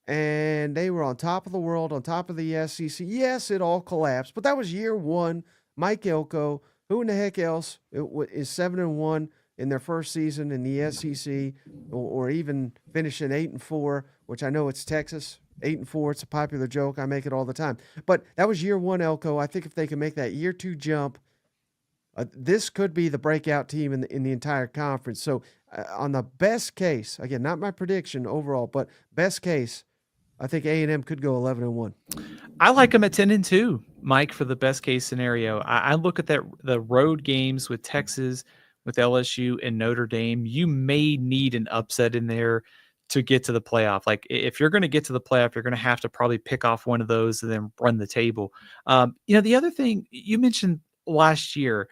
and they were on top of the world, on top of the SEC. Yes, it all collapsed, but that was year 1. Mike Elko, who in the heck else is 7-1 in their first season in the SEC, or even finishing 8-4, which I know it's Texas. 8-4, it's a popular joke. I make it all the time. But that was year 1, Elko. I think if they can make that year 2 jump, this could be the breakout team in the entire conference. So on the best case, again, not my prediction overall, but best case, I think A&M could go 11-1. I like them at 10-2. Mike, for the best case scenario, I look at the road games with Texas, with LSU and Notre Dame. You may need an upset in there to get to the playoff. Like if you're going to get to the playoff, you're going to have to probably pick off one of those and then run the table. The other thing you mentioned last year,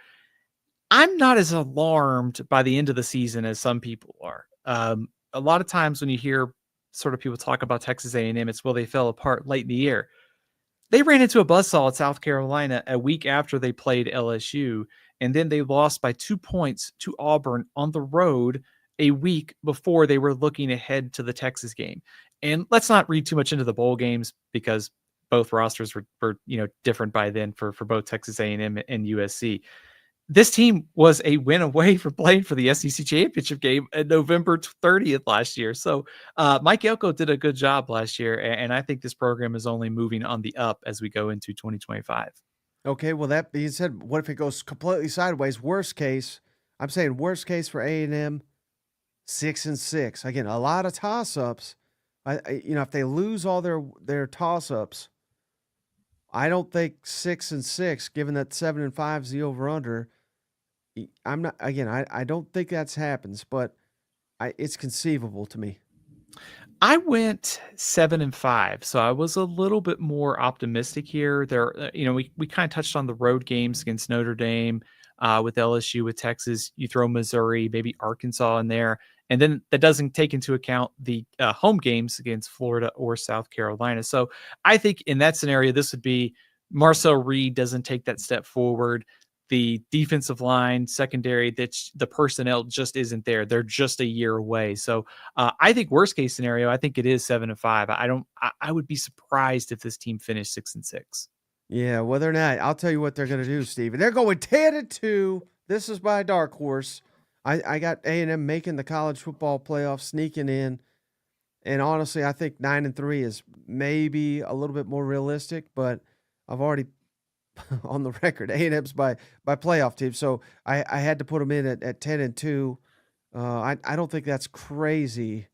I'm not as alarmed by the end of the season as some people are. A lot of times when you hear sort of people talk about Texas A&M, it's they fell apart late in the year. They ran into a buzzsaw at South Carolina a week after they played LSU, and then they lost by 2 points to Auburn on the road a week before they were looking ahead to the Texas game. And let's not read too much into the bowl games because both rosters were different by then for both Texas A&M and USC. This team was a win away from playing for the SEC championship game on November 30th last year. So Mike Elko did a good job last year, and I think this program is only moving on the up as we go into 2025. Okay, well, that being said, what if it goes completely sideways? Worst case, I'm saying worst case for A&M, 6-6. Again, a lot of toss-ups. If they lose all their toss-ups, I don't think 6-6, given that 7-5 is the over/under. I'm not. Again, I don't think that happens, but it's conceivable to me. I went 7-5, so I was a little bit more optimistic here. We kind of touched on the road games against Notre Dame, with LSU, with Texas. You throw Missouri, maybe Arkansas in there, and then that doesn't take into account the home games against Florida or South Carolina. So I think in that scenario, this would be Marcel Reed doesn't take that step forward. The defensive line, secondary, the personnel just isn't there. They're just a year away. So I think worst case scenario, I think it is 7-5. I would be surprised if this team finished 6-6. Yeah, well, they're not. I'll tell you what they're going to do, Steven. They're going 10-2. This is my dark horse. I got A&M making the college football playoff, sneaking in. And honestly, I think 9-3 is maybe a little bit more realistic, but I've already on the record, A&M's by playoff team. So I had to put them in at 10-2. I don't think that's crazy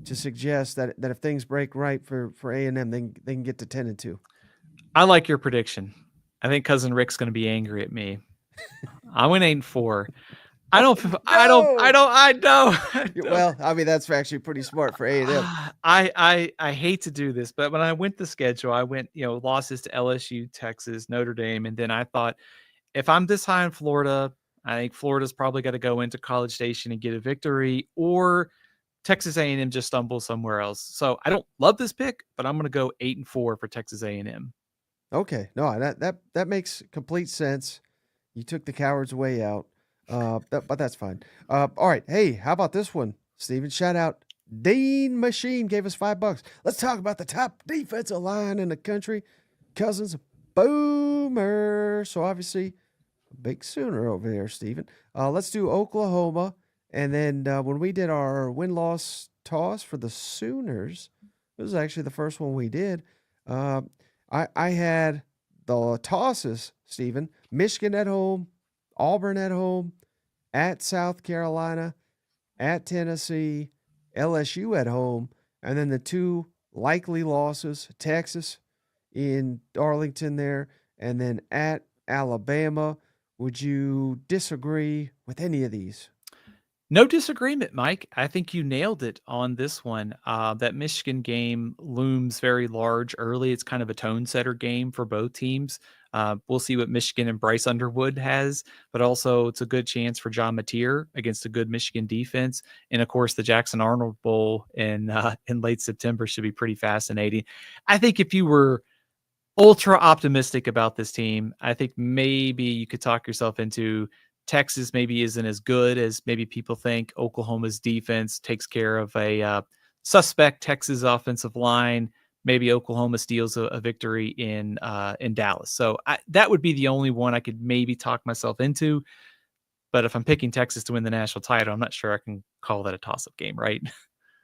to suggest that if things break right for A&M, they can get to 10-2. I like your prediction. I think Cousin Rick's going to be angry at me. I went 8-4. I know. Well, I mean, that's actually pretty smart for A&M. I hate to do this, but when I went the schedule, I went, losses to LSU, Texas, Notre Dame. And then I thought, if I'm this high in Florida, I think Florida's probably got to go into College Station and get a victory, or Texas A&M just stumbles somewhere else. So I don't love this pick, but I'm going to go 8-4 for Texas A&M. Okay. No, that makes complete sense. You took the coward's way out. But that's fine. All right. Hey, how about this one, Steven? Shout out Dean Machine gave us $5. Let's talk about the top defensive line in the country. Cousins Boomer. So obviously a big Sooner over there, Steven. Let's do Oklahoma. And then when we did our win-loss toss for the Sooners, it was actually the first one we did. I had the tosses, Steven. Michigan at home, Auburn at home, at South Carolina, at Tennessee, LSU at home, and then the two likely losses, Texas in Darlington there, and then at Alabama. Would you disagree with any of these? No disagreement, Mike. I think you nailed it on this one. That Michigan game looms very large early. It's kind of a tone setter game for both teams. We'll see what Michigan and Bryce Underwood has, but also it's a good chance for John Mateer against a good Michigan defense. And of course, the Jackson Arnold Bowl in late September should be pretty fascinating. I think if you were ultra optimistic about this team, I think maybe you could talk yourself into Texas maybe isn't as good as maybe people think. Oklahoma's defense takes care of a suspect Texas offensive line. Maybe Oklahoma steals a victory in Dallas. So that would be the only one I could maybe talk myself into. But if I'm picking Texas to win the national title, I'm not sure I can call that a toss-up game, right?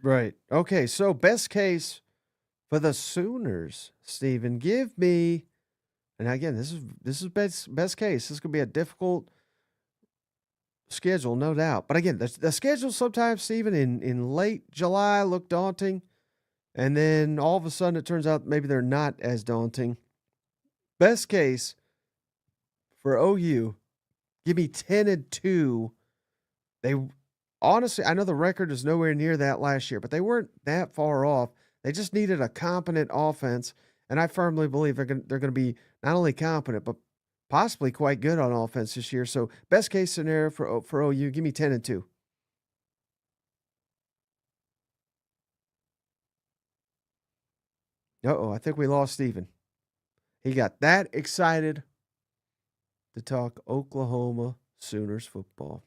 Right. Okay, so best case for the Sooners, Steven, give me, and again, this is best case. This is going to be a difficult schedule, no doubt. But again, the schedule sometimes, Steven, in late July look daunting. And then all of a sudden it turns out maybe they're not as daunting. best case for OU, give me 10-2. They honestly, I know the record is nowhere near that last year, but they weren't that far off. They just needed a competent offense, and I firmly believe they're going to be not only competent but possibly quite good on offense this year. So, best case scenario for OU, give me 10-2. I think we lost Steven. He got that excited to talk Oklahoma Sooners football.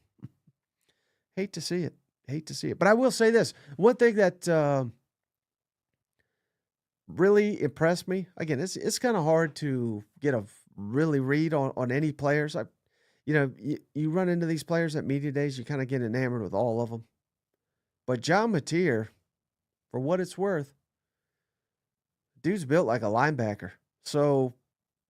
Hate to see it. But I will say this. One thing that really impressed me, again, it's kind of hard to get a really read on any players. You run into these players at media days, you kind of get enamored with all of them. But John Mateer, for what it's worth, dude's built like a linebacker. So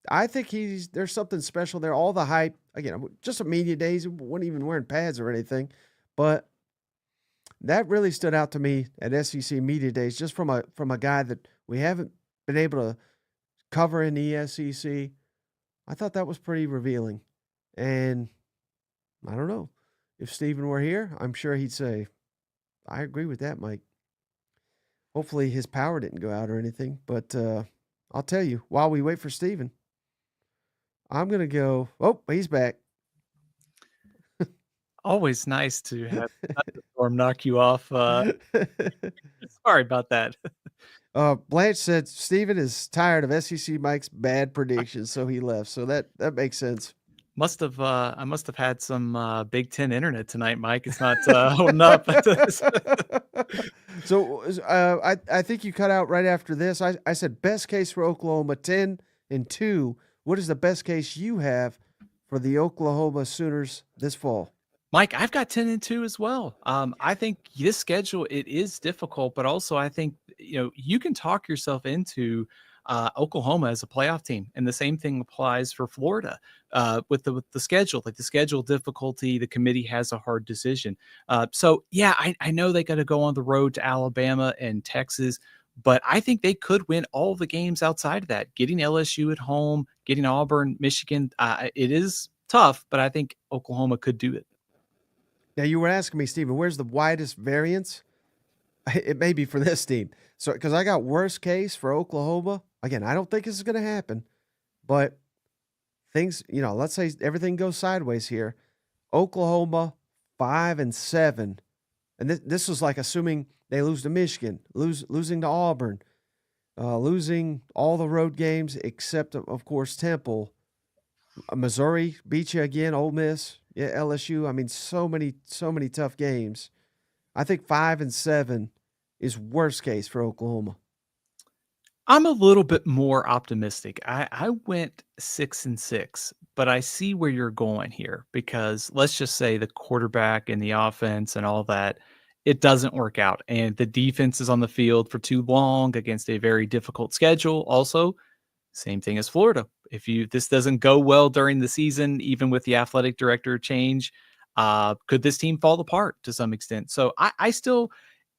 I think there's something special there. All the hype, again, just a media days, he wasn't even wearing pads or anything. But that really stood out to me at SEC Media Days, just from a guy that we haven't been able to cover in the SEC. I thought that was pretty revealing. And I don't know. If Steven were here, I'm sure he'd say, I agree with that, Mike. Hopefully his power didn't go out or anything. But I'll tell you, while we wait for Steven, I'm going to go, he's back. Always nice to have the storm knock you off. Sorry about that. Blanche said Steven is tired of SEC Mike's bad predictions, so he left. So that makes sense. I must have had some Big Ten internet tonight, Mike. It's not holding up. So I think you cut out right after this. I said best case for Oklahoma 10-2. What is the best case you have for the Oklahoma Sooners this fall? Mike, I've got 10-2 as well. I think this schedule, it is difficult, but also I think, you can talk yourself into Oklahoma as a playoff team. And the same thing applies for Florida with the schedule, like the schedule difficulty, the committee has a hard decision. So yeah, I know they got to go on the road to Alabama and Texas, but I think they could win all the games outside of that. Getting LSU at home, getting Auburn, Michigan, it is tough, but I think Oklahoma could do it. Now, you were asking me, Steven, where's the widest variance? It may be for this team. So, because I got worst case for Oklahoma. Again, I don't think this is going to happen, but things, let's say everything goes sideways here. Oklahoma 5-7, and this was like assuming they lose to Michigan, losing to Auburn, losing all the road games except, of course, Temple. Missouri beat you again. Ole Miss, yeah, LSU. I mean, so many tough games. I think 5-7 is worst case for Oklahoma. I'm a little bit more optimistic. I went 6-6, but I see where you're going here because let's just say the quarterback and the offense and all that, it doesn't work out. And the defense is on the field for too long against a very difficult schedule. Also, same thing as Florida. If this doesn't go well during the season, even with the athletic director change, could this team fall apart to some extent? So I still,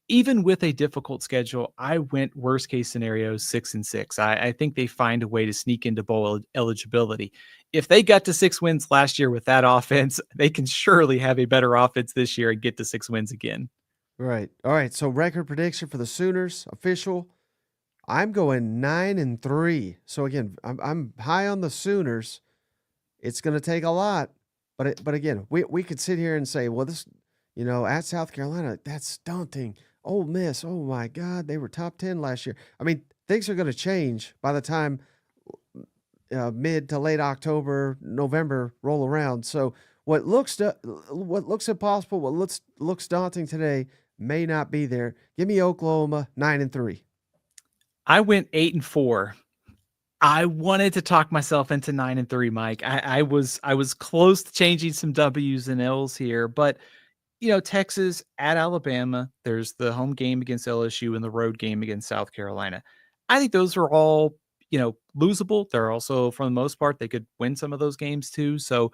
even with a difficult schedule, I went worst case scenario 6-6. I think they find a way to sneak into bowl eligibility. If they got to 6 wins last year with that offense, they can surely have a better offense this year and get to 6 wins again. Right. All right. So record prediction for the Sooners, official. I'm going 9-3. So again, I'm high on the Sooners. It's going to take a lot, but again, we could sit here and say, well, this, at South Carolina, that's daunting. Ole Miss, oh my God, they were top 10 last year. I mean, things are going to change by the time mid to late October, November roll around. So what looks impossible, what looks daunting today may not be there. Give me Oklahoma 9-3. I went 8-4. I wanted to talk myself into 9-3, Mike. I was close to changing some W's and L's here, but Texas at Alabama, there's the home game against LSU and the road game against South Carolina. I think those are all, losable. They're also, for the most part, they could win some of those games too. So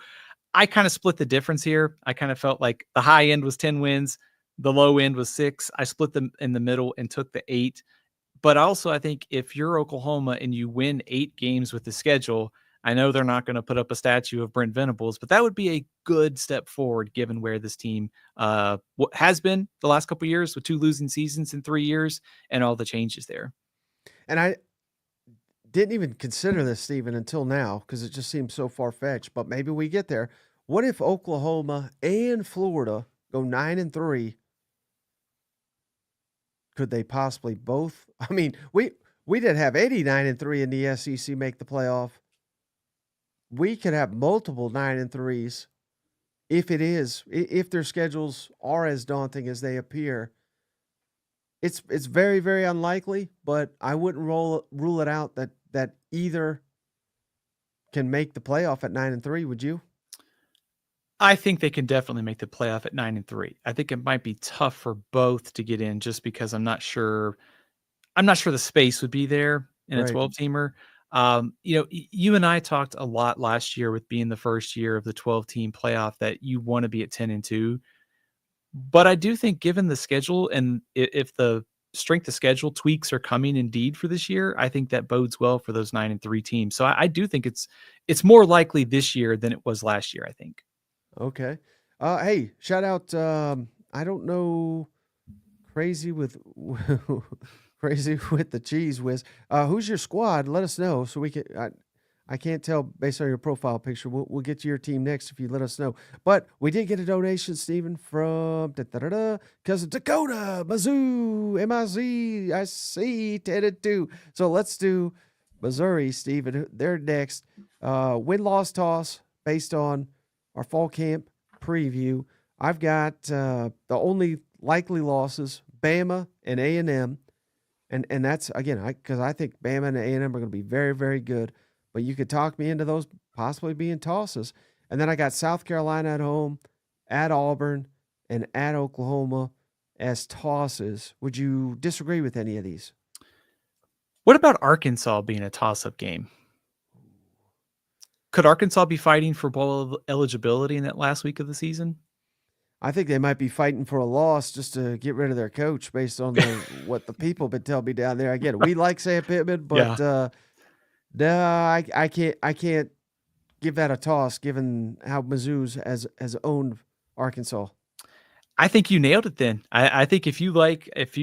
I kind of split the difference here. I kind of felt like the high end was 10 wins. The low end was 6. I split them in the middle and took the 8. But also, I think if you're Oklahoma and you win 8 games with the schedule, I know they're not going to put up a statue of Brent Venables, but that would be a good step forward given where this team has been the last couple of years with 2 losing seasons in 3 years and all the changes there. And I didn't even consider this, Stephen, until now because it just seems so far-fetched, but maybe we get there. What if Oklahoma and Florida go 9-3? Could they possibly both? I mean, we did have 89-3 in the SEC make the playoff. We could have multiple 9-3s if their schedules are as daunting as they appear. It's very, very unlikely, but I wouldn't rule it out that either can make the playoff at 9-3. Would you? I think they can definitely make the playoff at 9-3. I think it might be tough for both to get in just because I'm not sure the space would be there in a 12-teamer. You and I talked a lot last year with being the first year of the 12-team playoff that you want to be at 10-2. But I do think given the schedule and if the strength of schedule tweaks are coming indeed for this year, I think that bodes well for those 9-3 teams. So I do think it's more likely this year than it was last year, I think. Okay. Hey, shout out. I don't know. Crazy with the cheese whiz. Who's your squad? Let us know so we can. I can't tell based on your profile picture. We'll get to your team next if you let us know. But we did get a donation, Stephen, from cousin Dakota, Mizzou, MIZ, 10-2. So let's do Missouri, Stephen. They're next. Win-loss toss based on our fall camp preview. I've got the only likely losses, Bama and A&M. And that's, again, because I think Bama and A&M are going to be very, very good. But you could talk me into those possibly being tosses. And then I got South Carolina at home, at Auburn, and at Oklahoma as tosses. Would you disagree with any of these? What about Arkansas being a toss-up game? Could Arkansas be fighting for bowl eligibility in that last week of the season? I think they might be fighting for a loss just to get rid of their coach based on what the people been telling me down there. Again, we like Sam Pittman, but I can't give that a toss given how Mizzou's has owned Arkansas. I think you nailed it then. I think if you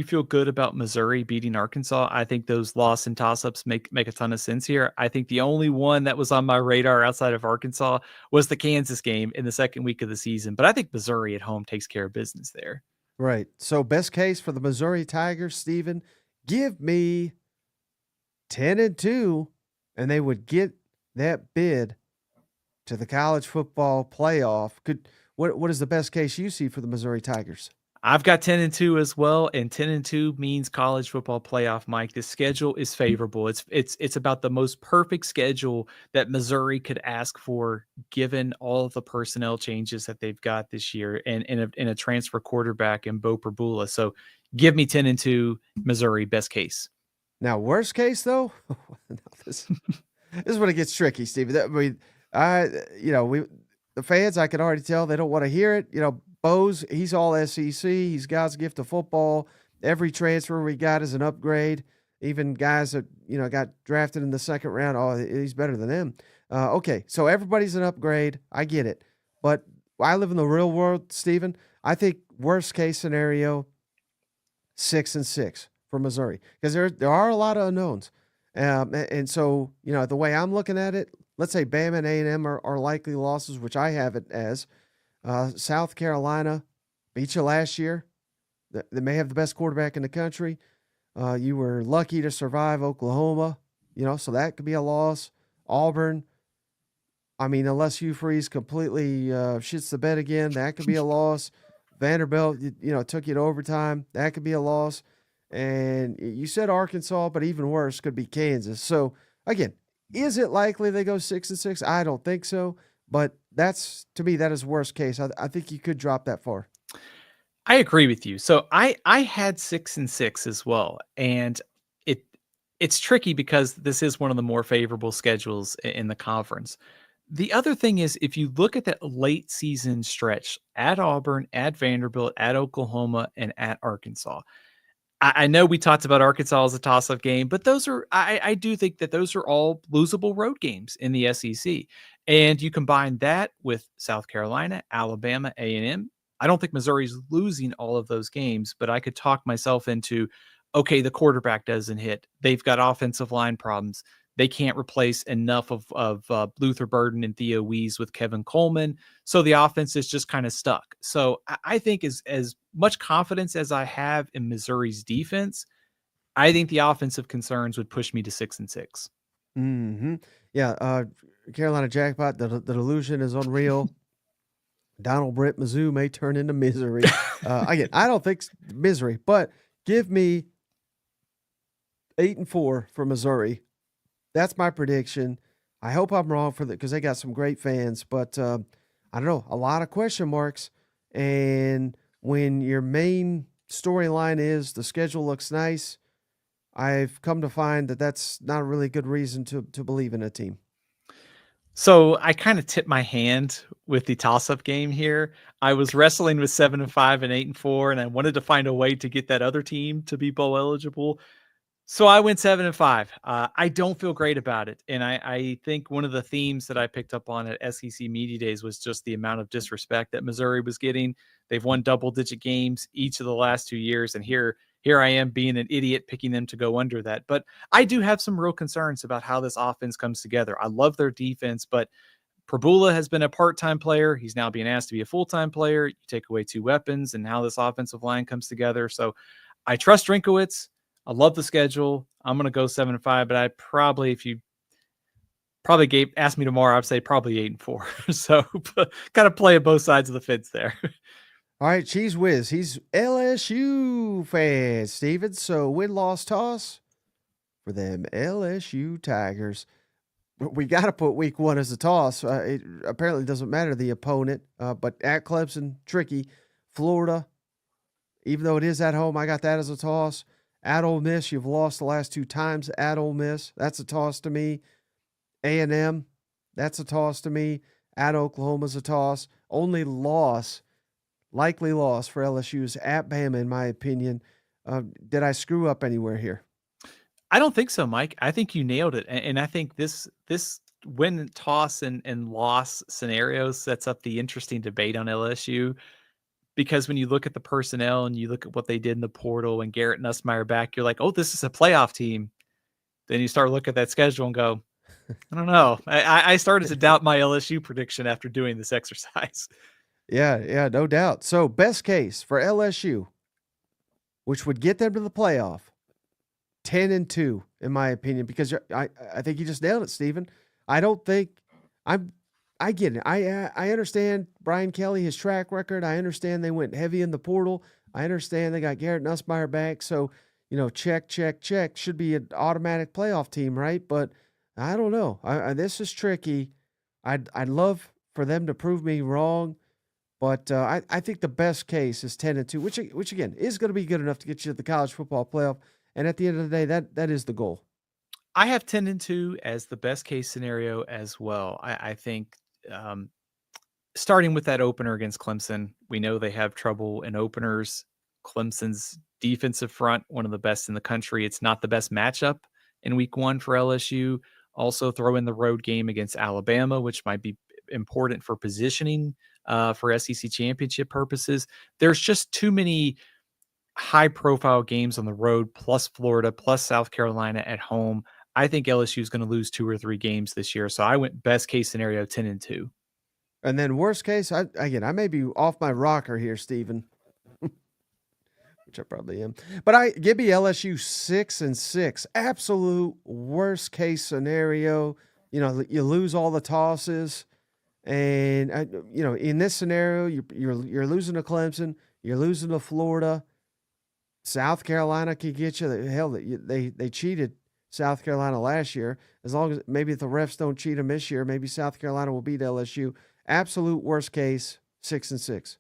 feel good about Missouri beating Arkansas, I think those loss and toss-ups make a ton of sense here. I think the only one that was on my radar outside of Arkansas was the Kansas game in the second week of the season. But I think Missouri at home takes care of business there. Right. So best case for the Missouri Tigers, Stephen, give me 10-2, and they would get that bid to the college football playoff. What is the best case you see for the Missouri Tigers? I've got 10-2 as well, and 10-2 means college football playoff, Mike. The schedule is favorable. It's about the most perfect schedule that Missouri could ask for, given all of the personnel changes that they've got this year, and in a transfer quarterback in Bo Perbula. So, give me 10-2, Missouri, best case. Now, worst case though, this is when it gets tricky, Stevie. The fans, I can already tell they don't want to hear it. Bo's, he's all SEC. He's God's gift to football. Every transfer we got is an upgrade. Even guys that, got drafted in the second round, he's better than them. Okay, so everybody's an upgrade. I get it. But I live in the real world, Stephen. I think worst case scenario, 6-6 for Missouri. Because there are a lot of unknowns. And so, the way I'm looking at it, let's say Bama and A&M are likely losses, which I have it as. South Carolina beat you last year. They may have the best quarterback in the country. You were lucky to survive Oklahoma, so that could be a loss. Auburn, unless Hugh Freeze completely shits the bed again, that could be a loss. Vanderbilt, took you to overtime. That could be a loss. And you said Arkansas, but even worse could be Kansas. So, again, is it likely they go 6-6? I don't think so. But to me, that is worst case. I think you could drop that far. I agree with you. So I had 6-6 as well. And it's tricky because this is one of the more favorable schedules in the conference. The other thing is, if you look at that late season stretch at Auburn, at Vanderbilt, at Oklahoma, and at Arkansas, I know we talked about Arkansas as a toss-up game, but those are I do think that those are all losable road games in the SEC. And you combine that with South Carolina, Alabama, A&M. I don't think Missouri's losing all of those games, but I could talk myself into, okay, the quarterback doesn't hit. They've got offensive line problems. They can't replace enough of Luther Burden and Theo Wees with Kevin Coleman. So the offense is just kind of stuck. So I think as much confidence as I have in Missouri's defense, I think the offensive concerns would push me to 6-6. Mm-hmm. Yeah. Carolina jackpot. The delusion is unreal. Donald Britt Mizzou may turn into misery. Again, I don't think misery, but give me 8-4 for Missouri. That's my prediction. I hope I'm wrong because they got some great fans, but I don't know, a lot of question marks. And when your main storyline is the schedule looks nice, I've come to find that that's not a really good reason to believe in a team. So I kind of tipped my hand with the toss-up game here. I was wrestling with 7-5 and 8-4, and I wanted to find a way to get that other team to be bowl eligible. So I went 7-5. I don't feel great about it. And I think one of the themes that I picked up on at SEC Media Days was just the amount of disrespect that Missouri was getting. They've won double-digit games each of the last 2 years, and here I am being an idiot picking them to go under that. But I do have some real concerns about how this offense comes together. I love their defense, but Prabula has been a part-time player. He's now being asked to be a full-time player. You take away 2 weapons and how this offensive line comes together. So I trust Drinkowitz. I love the schedule. I'm going to go 7-5, but I probably, if you probably asked me tomorrow, I'd say probably 8-4. So kind of play at both sides of the fence there. All right, Cheese Whiz. He's LSU fan, Steven. So win-loss toss for them LSU Tigers. We got to put week 1 as a toss. It apparently doesn't matter the opponent, but at Clemson, tricky. Florida, even though it is at home, I got that as a toss. At Ole Miss, you've lost the last 2 times at Ole Miss. That's a toss to me. A&M, that's a toss to me. At Oklahoma's a toss. Only likely loss for LSU is at Bama, in my opinion. Did I screw up anywhere here? I don't think so, Mike. I think you nailed it. And I think this win, toss, and loss scenario sets up the interesting debate on LSU. Because when you look at the personnel and you look at what they did in the portal and Garrett Nussmeier back, you're like, oh, this is a playoff team. Then you start looking at that schedule and go, I don't know. I started to doubt my LSU prediction after doing this exercise. Yeah, no doubt. So best case for LSU, which would get them to the playoff, 10-2, in my opinion, because I think you just nailed it, Steven. I don't think I get it. I understand Brian Kelly, his track record. I understand they went heavy in the portal. I understand they got Garrett Nussmeier back. So, check. Should be an automatic playoff team, right? But I don't know. This is tricky. I'd love for them to prove me wrong, but I think the best case is 10-2, which again is going to be good enough to get you to the college football playoff. And at the end of the day, that is the goal. I have 10-2 as the best case scenario as well. I think starting with that opener against Clemson, we know they have trouble in openers. Clemson's defensive front, one of the best in the country. It's not the best matchup in week 1 for LSU. Also throw in the road game against Alabama, which might be important for positioning for SEC championship purposes. There's just too many high-profile games on the road, plus Florida, plus South Carolina at home. I think LSU is going to lose 2 or 3 games this year. So I went best case scenario 10-2. And then worst case, I may be off my rocker here, Steven, which I probably am. But give me LSU 6-6. Absolute worst case scenario. You lose all the tosses, and in this scenario, you're losing to Clemson, you're losing to Florida. South Carolina could get you. Hell, they cheated South Carolina last year. As long as maybe if the refs don't cheat them this year, maybe South Carolina will beat LSU. Absolute worst case, 6-6.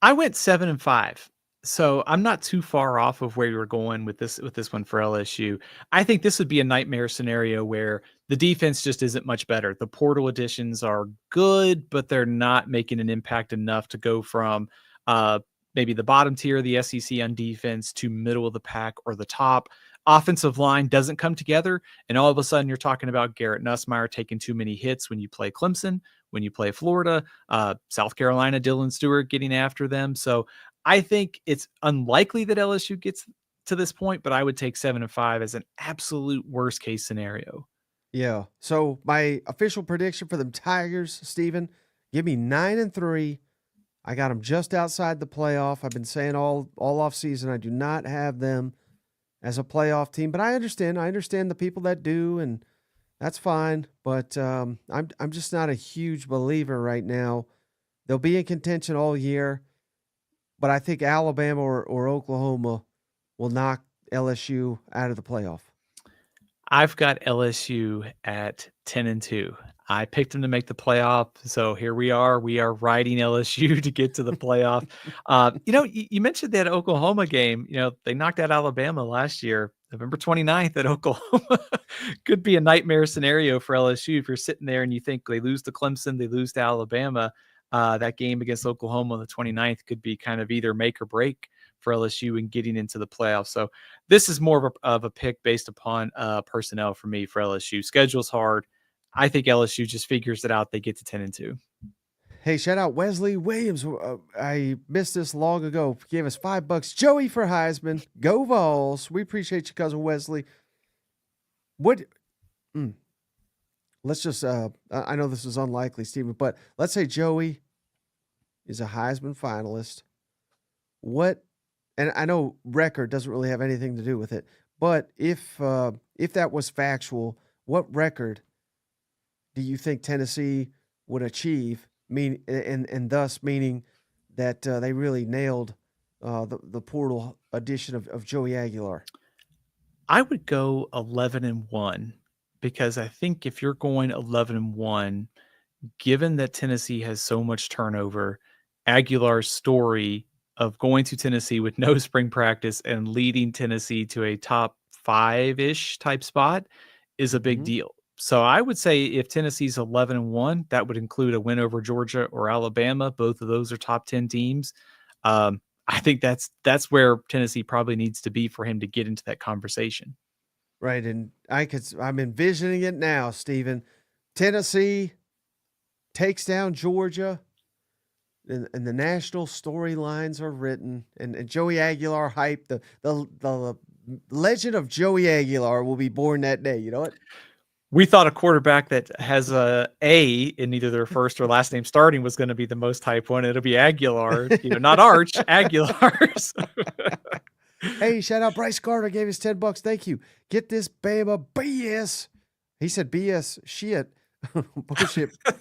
I went 7-5. So I'm not too far off of where you were going with this one for LSU. I think this would be a nightmare scenario where the defense just isn't much better. The portal additions are good, but they're not making an impact enough to go from maybe the bottom tier of the SEC on defense to middle of the pack or the top. Offensive line doesn't come together, and all of a sudden you're talking about Garrett Nussmeier taking too many hits when you play Clemson, when you play Florida, South Carolina, Dylan Stewart getting after them. So I think it's unlikely that LSU gets to this point, but I would take 7-5 as an absolute worst case scenario. Yeah. So my official prediction for them Tigers, Steven, give me 9-3. I got them just outside the playoff. I've been saying all off season I do not have them as a playoff team, but I understand. I understand the people that do, and that's fine. But I'm just not a huge believer right now. They'll be in contention all year, but I think Alabama or Oklahoma will knock LSU out of the playoff. I've got LSU at 10-2. I picked them to make the playoff, so here we are. We are riding LSU to get to the playoff. You mentioned that Oklahoma game. They knocked out Alabama last year, November 29th at Oklahoma. Could be a nightmare scenario for LSU if you're sitting there and you think they lose to Clemson, they lose to Alabama. That game against Oklahoma on the 29th could be kind of either make or break for LSU in getting into the playoffs. So this is more of a pick based upon personnel for me for LSU. Schedule's hard. I think LSU just figures it out. They get to 10-2. Hey, shout out Wesley Williams. I missed this long ago. Gave us $5. Joey for Heisman. Go Vols. We appreciate you, cousin Wesley. Let's just, I know this is unlikely, Stephen, but let's say Joey is a Heisman finalist. And I know record doesn't really have anything to do with it, but if that was factual, what record do you think Tennessee would achieve? And thus meaning that they really nailed the portal edition of Joey Aguilar. I would go 11-1 because I think if you're going 11-1, given that Tennessee has so much turnover, Aguilar's story of going to Tennessee with no spring practice and leading Tennessee to a top 5-ish type spot is a big deal. So I would say if Tennessee's 11-1, that would include a win over Georgia or Alabama. Both of those are top 10 teams. I think that's where Tennessee probably needs to be for him to get into that conversation. Right, and I'm envisioning it now, Stephen. Tennessee takes down Georgia, and the national storylines are written, and Joey Aguilar hype. The legend of Joey Aguilar will be born that day. You know what? We thought a quarterback that has a in either their first or last name starting was going to be the most hype one. It'll be Aguilar, not Arch, Aguilar. Hey, shout out Bryce Carter, gave us $10. Thank you. Get this Bama BS. He said BS shit.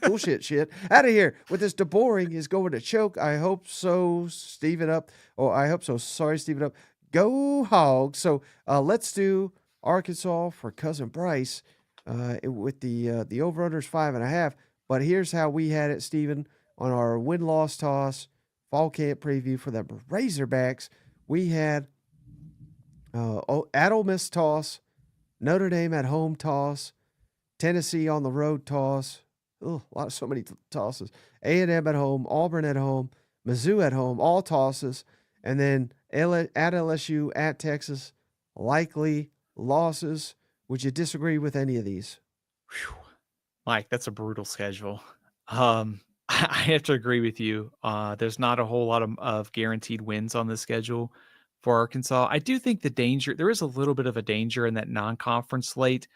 bullshit shit. Out of here with this DeBoring is going to choke. I hope so, Steven Up. Oh, I hope so. Sorry, Steven Up. Go Hogs. So let's do Arkansas for cousin Bryce. With the over-unders 5.5. But here's how we had it, Stephen, on our win-loss toss fall camp preview for the Razorbacks. We had at Ole Miss toss, Notre Dame at home toss, Tennessee on the road toss. Oh, so many tosses. A&M at home, Auburn at home, Mizzou at home, all tosses. And then at LSU, at Texas, likely losses. Would you disagree with any of these? Whew. Mike, that's a brutal schedule. I have to agree with you. There's not a whole lot of guaranteed wins on the schedule for Arkansas. I do think there is a little bit of a danger in that non-conference slate.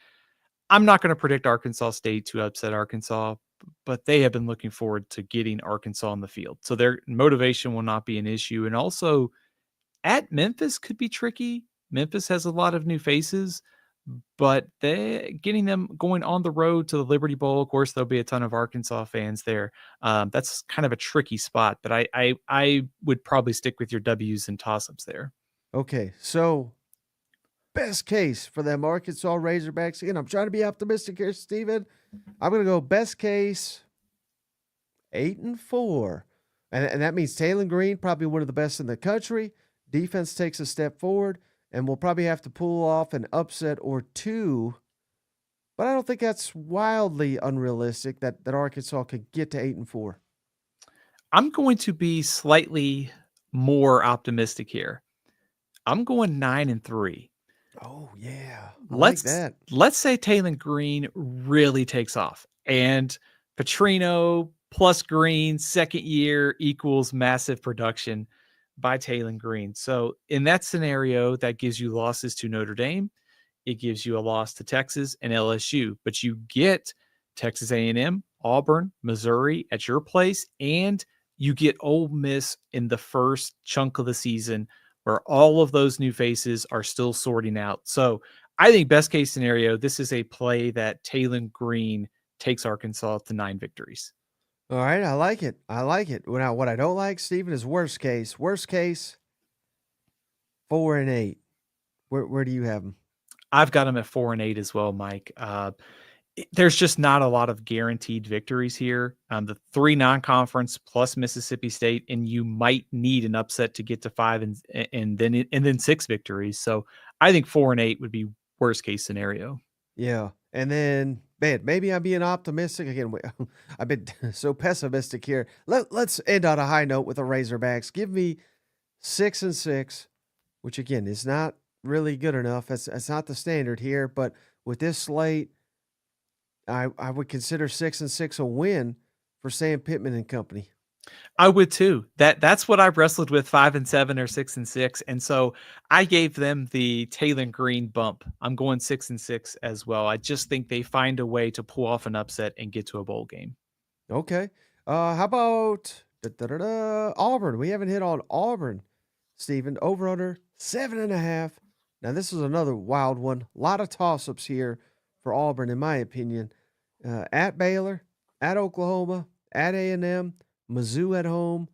I'm not going to predict Arkansas State to upset Arkansas, but they have been looking forward to getting Arkansas on the field. So their motivation will not be an issue. And also at Memphis could be tricky. Memphis has a lot of new faces. But getting them going on the road to the Liberty Bowl, of course, there'll be a ton of Arkansas fans there. That's kind of a tricky spot, but I would probably stick with your W's and toss-ups there. Okay, so best case for them Arkansas Razorbacks. Again, I'm trying to be optimistic here, Steven. I'm going to go best case 8-4. And that means Taylor Green, probably one of the best in the country. Defense takes a step forward. And we'll probably have to pull off an upset or two. But I don't think that's wildly unrealistic that Arkansas could get to 8-4. I'm going to be slightly more optimistic here. I'm going 9-3. Oh yeah, I like that. Let's say Taylor Green really takes off, and Petrino plus Green second year equals massive production by Taylor Green. So in that scenario, that gives you losses to Notre Dame. It gives you a loss to Texas and LSU, but you get Texas A&M, Auburn, Missouri at your place, and you get Ole Miss in the first chunk of the season where all of those new faces are still sorting out. So I think best case scenario, this is a play that Taylor Green takes Arkansas to 9 victories. All right, I like it. I like it. Now, what I don't like, Stephen, is worst case. Worst case, 4-8. Where do you have them? I've got them at 4-8 as well, Mike. There's just not a lot of guaranteed victories here. The 3 non-conference plus Mississippi State, and you might need an upset to get to 5 and then 6 victories. So I think 4-8 would be worst case scenario. Yeah, and then man, maybe I'm being optimistic again. I've been so pessimistic here. Let's end on a high note with the Razorbacks. Give me 6-6, which again is not really good enough. That's not the standard here, but with this slate, I would consider 6-6 a win for Sam Pittman and company. I would too. That's what I've wrestled with, 5-7 or 6-6. And so I gave them the Taylor Green bump. I'm going 6-6 as well. I just think they find a way to pull off an upset and get to a bowl game. Okay. How about Auburn? We haven't hit on Auburn, Stephen. Over under 7.5. Now this is another wild one. A lot of toss-ups here for Auburn, in my opinion. At Baylor, at Oklahoma, at A&M, Mizzou at home,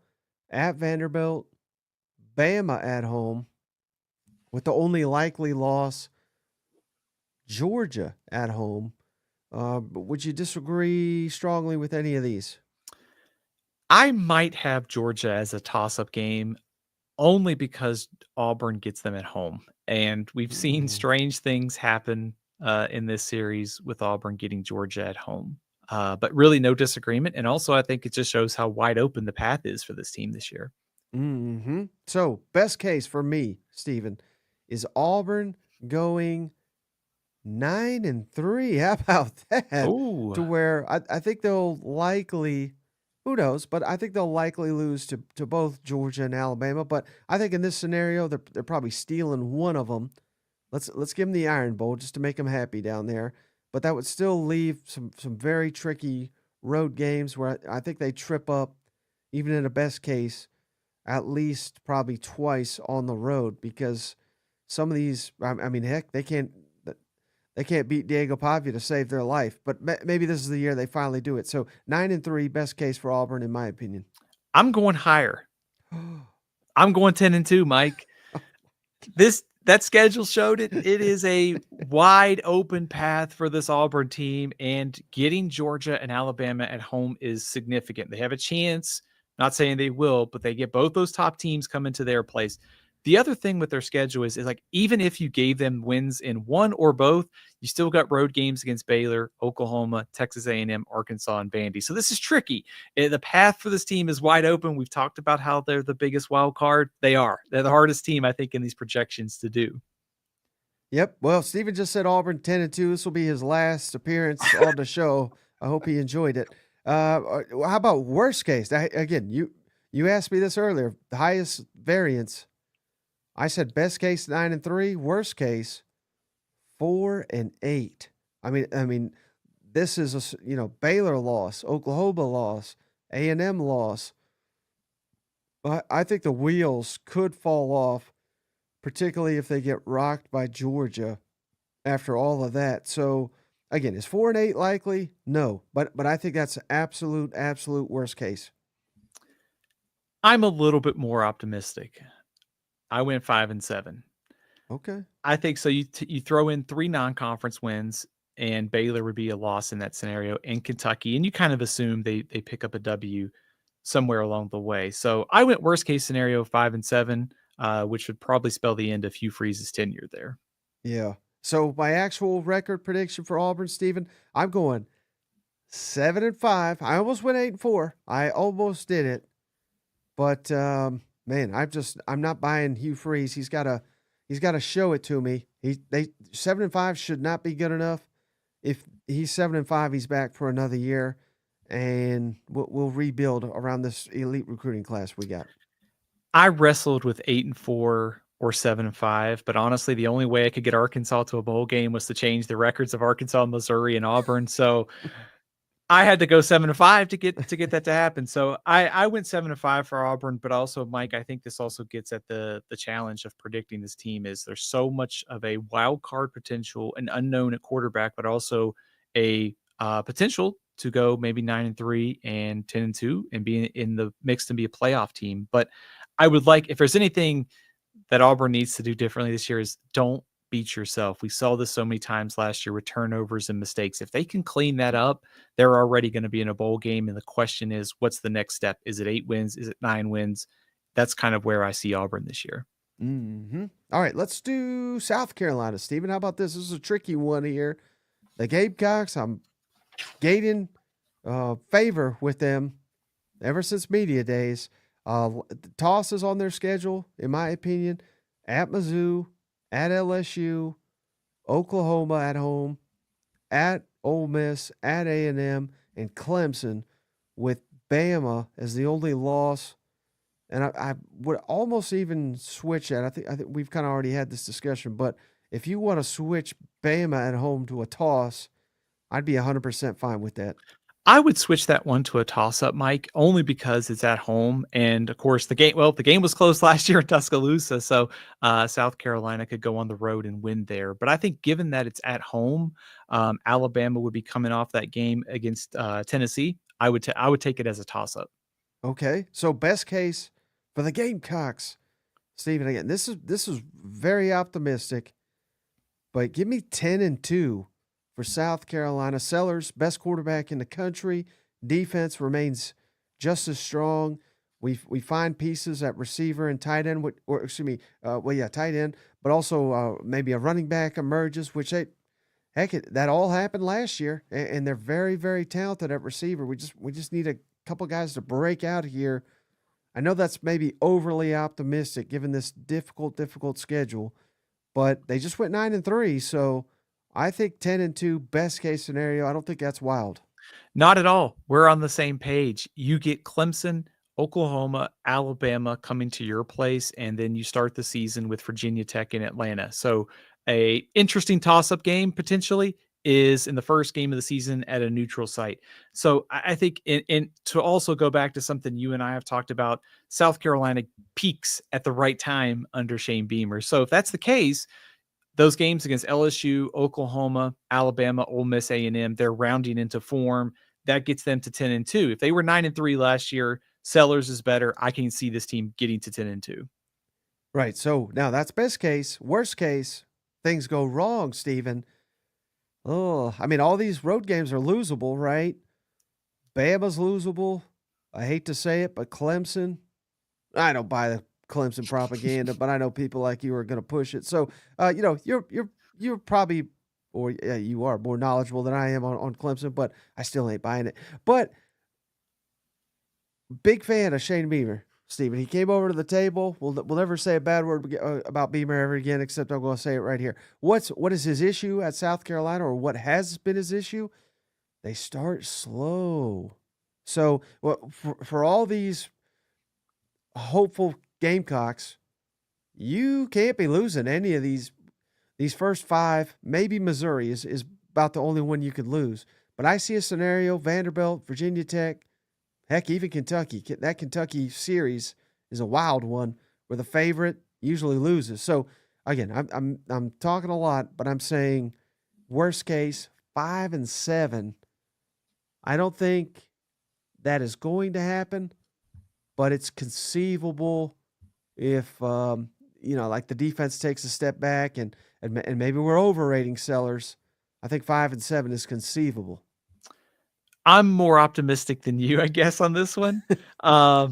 at Vanderbilt, Bama at home, with the only likely loss, Georgia at home. Would you disagree strongly with any of these? I might have Georgia as a toss-up game only because Auburn gets them at home. And we've seen strange things happen in this series with Auburn getting Georgia at home. But really no disagreement. And also I think it just shows how wide open the path is for this team this year. Mm-hmm. So best case for me, Stephen, is Auburn going 9-3. How about that? Ooh. To where I think they'll likely, who knows, but I think they'll likely lose to both Georgia and Alabama. But I think in this scenario, they're probably stealing one of them. Let's give them the Iron Bowl just to make them happy down there. But that would still leave some very tricky road games where I think they trip up, even in a best case, at least probably twice on the road, because some of these, I mean, heck, they can't beat Diego Pavia to save their life. But maybe this is the year they finally do it. So 9-3, best case for Auburn, in my opinion. I'm going higher. I'm going 10-2, Mike. That schedule showed it. It is a wide open path for this Auburn team, and getting Georgia and Alabama at home is significant. They have a chance, not saying they will, but they get both those top teams coming to their place. The other thing with their schedule is like, even if you gave them wins in one or both, you still got road games against Baylor, Oklahoma, Texas A&M, Arkansas, and Vandy. So this is tricky. The path for this team is wide open. We've talked about how they're the biggest wild card. They are. They're the hardest team, I think, in these projections to do. Yep. Well, Stephen just said Auburn 10-2. This will be his last appearance on the show. I hope he enjoyed it. How about worst case? Again, you asked me this earlier. The highest variance. I said best case 9-3, worst case 4-8. I mean, this is Baylor loss, Oklahoma loss, A&M loss. I think the wheels could fall off, particularly if they get rocked by Georgia after all of that. So again, is 4-8 likely? No, but I think that's absolute worst case. I'm a little bit more optimistic. I went 5-7. Okay. I think so. You throw in 3 non-conference wins, and Baylor would be a loss in that scenario, and Kentucky, and you kind of assume they pick up a W somewhere along the way. So I went worst case scenario 5-7, which would probably spell the end of Hugh Freeze's tenure there. Yeah. So my actual record prediction for Auburn, Stephen, I'm going 7-5. I almost went 8-4. I almost did it, but man, I'm not buying Hugh Freeze. He's got to show it to me. 7-5 should not be good enough. If he's 7-5, he's back for another year, and we'll rebuild around this elite recruiting class we got. I wrestled with 8-4 or 7-5, but honestly, the only way I could get Arkansas to a bowl game was to change the records of Arkansas, Missouri, and Auburn. So I had to go 7-5 to get that to happen. So I went 7-5 for Auburn, but also, Mike, I think this also gets at the challenge of predicting this team. Is there's so much of a wild card potential, an unknown at quarterback, but also a potential to go maybe 9-3 and 10-2 and be in the mix and be a playoff team. But I would like, if there's anything that Auburn needs to do differently this year, is don't beat yourself. We saw this so many times last year with turnovers and mistakes. If they can clean that up, they're already going to be in a bowl game. And the question is, what's the next step? Is it 8 wins? Is it 9 wins? That's kind of where I see Auburn this year. Mm-hmm. All right, let's do South Carolina. Steven, how about this? This is a tricky one here. The Gamecocks, I'm gating favor with them ever since media days. The toss is on their schedule, in my opinion, at Mizzou, at LSU, Oklahoma at home, at Ole Miss, at A&M, and Clemson, with Bama as the only loss. And I would almost even switch that. I think we've kind of already had this discussion, but if you want to switch Bama at home to a toss, I'd be 100% fine with that. I would switch that one to a toss-up, Mike, only because it's at home. And, of course, the game was close last year in Tuscaloosa, so South Carolina could go on the road and win there. But I think given that it's at home, Alabama would be coming off that game against Tennessee. I would take it as a toss-up. Okay, so best case for the Gamecocks, Steven, again, this is very optimistic, but give me 10-2 for South Carolina. Sellers, best quarterback in the country. Defense remains just as strong. We find pieces at receiver and tight end, tight end, but also maybe a running back emerges, which that all happened last year, and they're very, very talented at receiver. We just need a couple guys to break out here. I know that's maybe overly optimistic given this difficult schedule, but they just went 9-3, so I think 10-2 best case scenario. I don't think that's wild. Not at all. We're on the same page. You get Clemson, Oklahoma, Alabama coming to your place, and then you start the season with Virginia Tech in Atlanta. So a interesting toss-up game potentially is in the first game of the season at a neutral site. So I think to also go back to something you and I have talked about, South Carolina peaks at the right time under Shane Beamer. So if that's the case, those games against LSU, Oklahoma, Alabama, Ole Miss, A&M, they're rounding into form. That gets them to 10-2. If they were 9-3 last year, Sellers is better. I can see this team getting to 10-2. Right. So now that's best case. Worst case, things go wrong, Steven. Oh, I mean, all these road games are losable, right? Bama's losable. I hate to say it, but Clemson, I don't buy the Clemson propaganda, but I know people like you are going to push it. So, you're probably, or you are more knowledgeable than I am on Clemson, but I still ain't buying it. But big fan of Shane Beamer, Steven. He came over to the table. We'll never say a bad word about Beamer ever again, except I'm going to say it right here. What is his issue at South Carolina, or what has been his issue? They start slow. So for all these hopeful Gamecocks, you can't be losing any of these first 5. Maybe Missouri is about the only one you could lose. But I see a scenario: Vanderbilt, Virginia Tech, heck, even Kentucky. That Kentucky series is a wild one where the favorite usually loses. So again, I'm talking a lot, but I'm saying worst case 5-7. I don't think that is going to happen, but it's conceivable if like the defense takes a step back and maybe we're overrating Sellers. I think 5-7 is conceivable. I'm more optimistic than you, I guess, on this one. I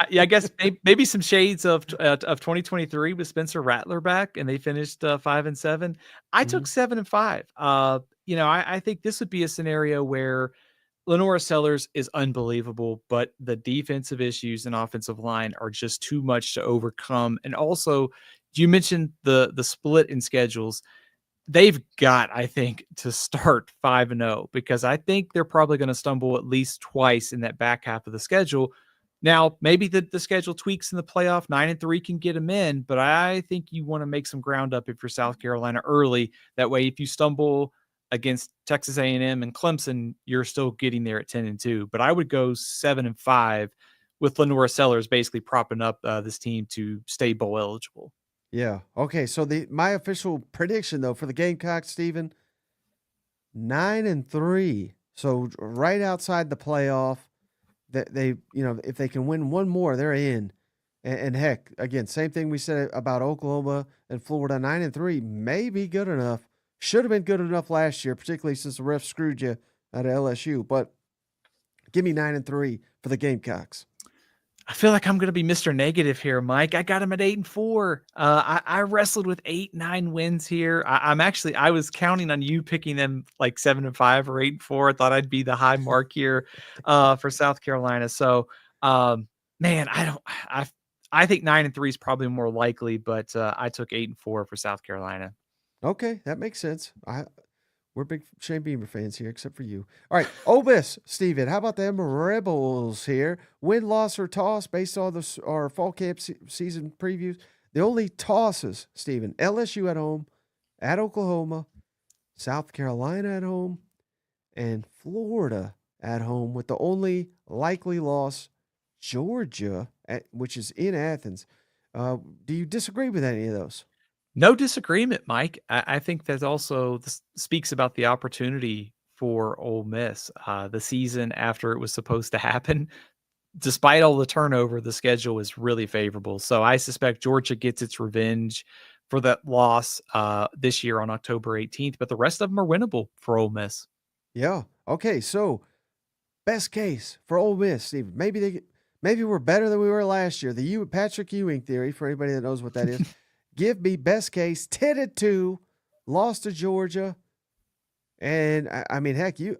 guess maybe some shades of 2023 with Spencer Rattler back, and they finished 5-7. I took 7-5. I think this would be a scenario where Lenora Sellers is unbelievable, but the defensive issues and offensive line are just too much to overcome. And also, you mentioned the split in schedules. They've got, I think, to start 5-0 because I think they're probably going to stumble at least twice in that back half of the schedule. Now, maybe the schedule tweaks in the playoff. 9-3 can get them in, but I think you want to make some ground up if you're South Carolina early. That way, if you stumble against Texas A&M and Clemson, you're still getting there at 10-2. But I would go 7-5 with Lenora Sellers basically propping up this team to stay bowl eligible. Yeah. Okay. So my official prediction though for the Gamecocks, Steven, 9-3. So right outside the playoff. That they, if they can win one more, they're in. And heck, again, same thing we said about Oklahoma and Florida. 9-3 may be good enough. Should have been good enough last year, particularly since the refs screwed you at LSU. But give me 9-3 for the Gamecocks. I feel like I'm going to be Mr. Negative here, Mike. I got him at 8-4. I wrestled with 8-9 wins here. I was counting on you picking them like 7-5 or 8-4. I thought I'd be the high mark here for South Carolina. So, man, I think 9-3 is probably more likely, but I took 8-4 for South Carolina. Okay, that makes sense. We're big Shane Beamer fans here, except for you. All right, Ole Miss, Steven. How about them Rebels here? Win, loss, or toss based on our fall camp season previews. The only tosses, Steven, LSU at home, at Oklahoma, South Carolina at home, and Florida at home, with the only likely loss, Georgia, which is in Athens. Do you disagree with any of those? No disagreement, Mike. I think that also speaks about the opportunity for Ole Miss. The season after it was supposed to happen, despite all the turnover, the schedule was really favorable. So I suspect Georgia gets its revenge for that loss this year on October 18th, but the rest of them are winnable for Ole Miss. Yeah. Okay. So best case for Ole Miss, Steve. Maybe we're better than we were last year. The Patrick Ewing theory, for anybody that knows what that is. Give me best case 10-2, lost to Georgia, and I mean, heck, you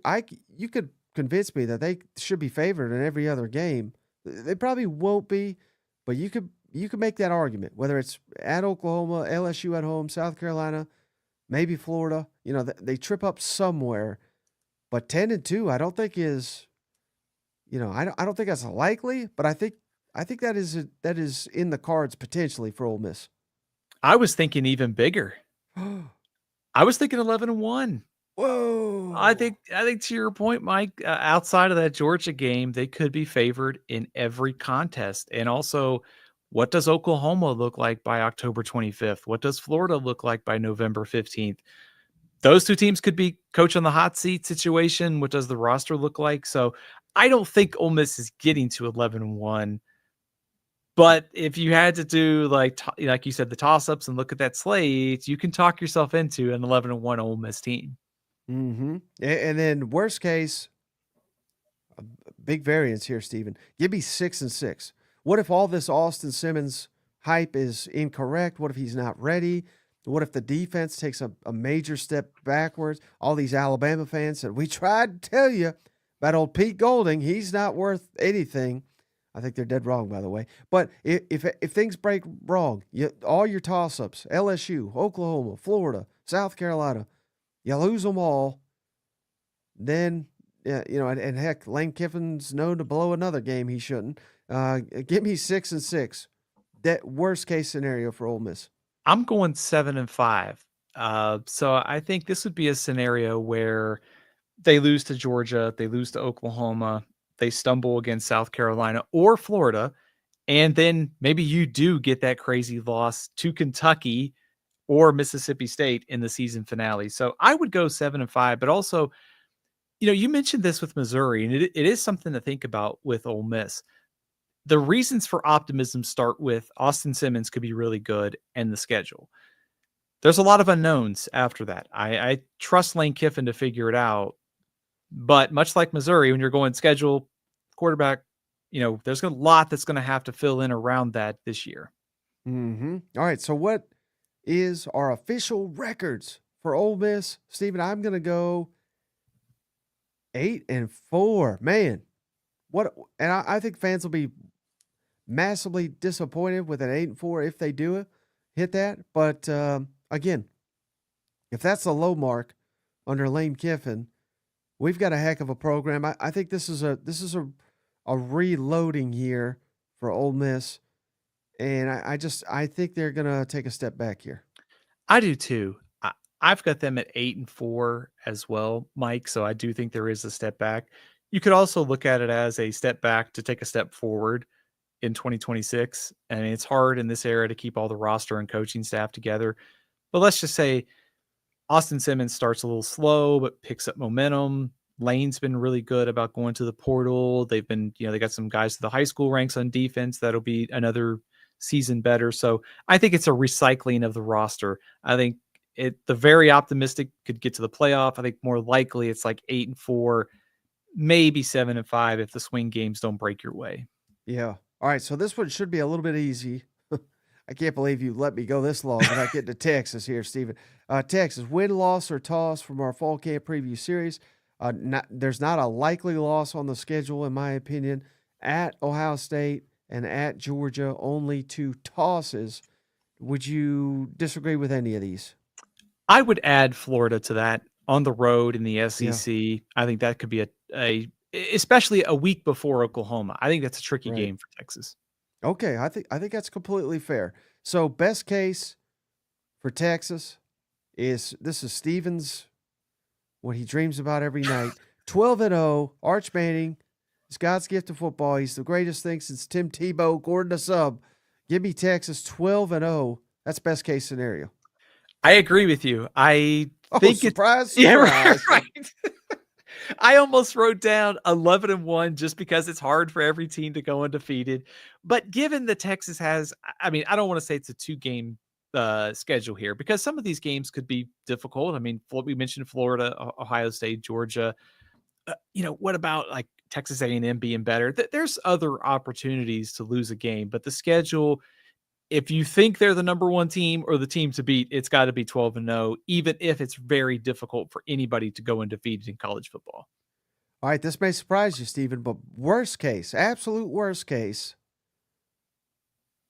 could convince me that they should be favored in every other game. They probably won't be, but you could make that argument. Whether it's at Oklahoma, LSU at home, South Carolina, maybe Florida, they trip up somewhere. But 10-2, I don't think is, I don't think that's likely. But I think that is in the cards potentially for Ole Miss. I was thinking even bigger. I was thinking 11-1. Whoa! I think to your point, Mike, outside of that Georgia game, they could be favored in every contest. And also, what does Oklahoma look like by October 25th? What does Florida look like by November 15th? Those two teams could be coach on the hot seat situation. What does the roster look like? So I don't think Ole Miss is getting to 11-1. But if you had to do like you said, the toss-ups and look at that slate, you can talk yourself into an 11-1 Ole Miss team. Mm-hmm. And then worst case, a big variance here, Steven. Give me 6-6. What if all this Austin Simmons hype is incorrect? What if he's not ready? What if the defense takes a major step backwards? All these Alabama fans said, we tried to tell you about old Pete Golding. He's not worth anything. I think they're dead wrong, by the way. But if things break wrong, all your toss-ups, LSU, Oklahoma, Florida, South Carolina, you lose them all, then, and heck, Lane Kiffin's known to blow another game he shouldn't. Give me 6-6. That worst case scenario for Ole Miss. I'm going 7-5. So I think this would be a scenario where they lose to Georgia, they lose to Oklahoma, they stumble against South Carolina or Florida, and then maybe you do get that crazy loss to Kentucky or Mississippi State in the season finale. So I would go 7-5, but also, you mentioned this with Missouri, and it is something to think about with Ole Miss. The reasons for optimism start with Austin Simmons could be really good and the schedule. There's a lot of unknowns after that. I trust Lane Kiffin to figure it out. But much like Missouri, when you're going schedule, quarterback, there's a lot that's going to have to fill in around that this year. Mm-hmm. All right, so what is our official records for Ole Miss? Steven, I'm going to go 8-4, man. What? And I think fans will be massively disappointed with an 8-4 if they do hit that. But again, if that's a low mark under Lane Kiffin, we've got a heck of a program. I think this is a reloading year for Ole Miss, and I think they're gonna take a step back here. I do too. I've got them at 8-4 as well, Mike. So I do think there is a step back. You could also look at it as a step back to take a step forward in 2026. And it's hard in this era to keep all the roster and coaching staff together. But let's just say Austin Simmons starts a little slow, but picks up momentum. Lane's been really good about going to the portal. They've been, they got some guys to the high school ranks on defense. That'll be another season better. So I think it's a recycling of the roster. I think the very optimistic could get to the playoff. I think more likely it's like 8-4, maybe 7-5 if the swing games don't break your way. Yeah. All right. So this one should be a little bit easy. I can't believe you let me go this long without getting to Texas here, Steven. Texas, win, loss, or toss from our fall camp preview series. There's not a likely loss on the schedule, in my opinion. At Ohio State and at Georgia, only 2 tosses. Would you disagree with any of these? I would add Florida to that on the road in the SEC. Yeah. I think that could be especially a week before Oklahoma. I think that's a tricky game for Texas. Okay, I think that's completely fair. So best case for Texas is Steven's what he dreams about every night. 12-0, Arch Manning. It's God's gift to football. He's the greatest thing since Tim Tebow, Gordon the Sub. Give me Texas 12-0. That's best case scenario. I agree with you. I think surprise. Yeah, right. I almost wrote down 11-1 just because it's hard for every team to go undefeated. But given that Texas has, I don't want to say it's a 2-game schedule here because some of these games could be difficult. We mentioned Florida, Ohio State, Georgia. What about like Texas A&M being better? There's other opportunities to lose a game, but the schedule, if you think they're the number 1 team or the team to beat, it's got to be 12-0, even if it's very difficult for anybody to go undefeated in college football. All right, this may surprise you, Steven, but worst case, absolute worst case,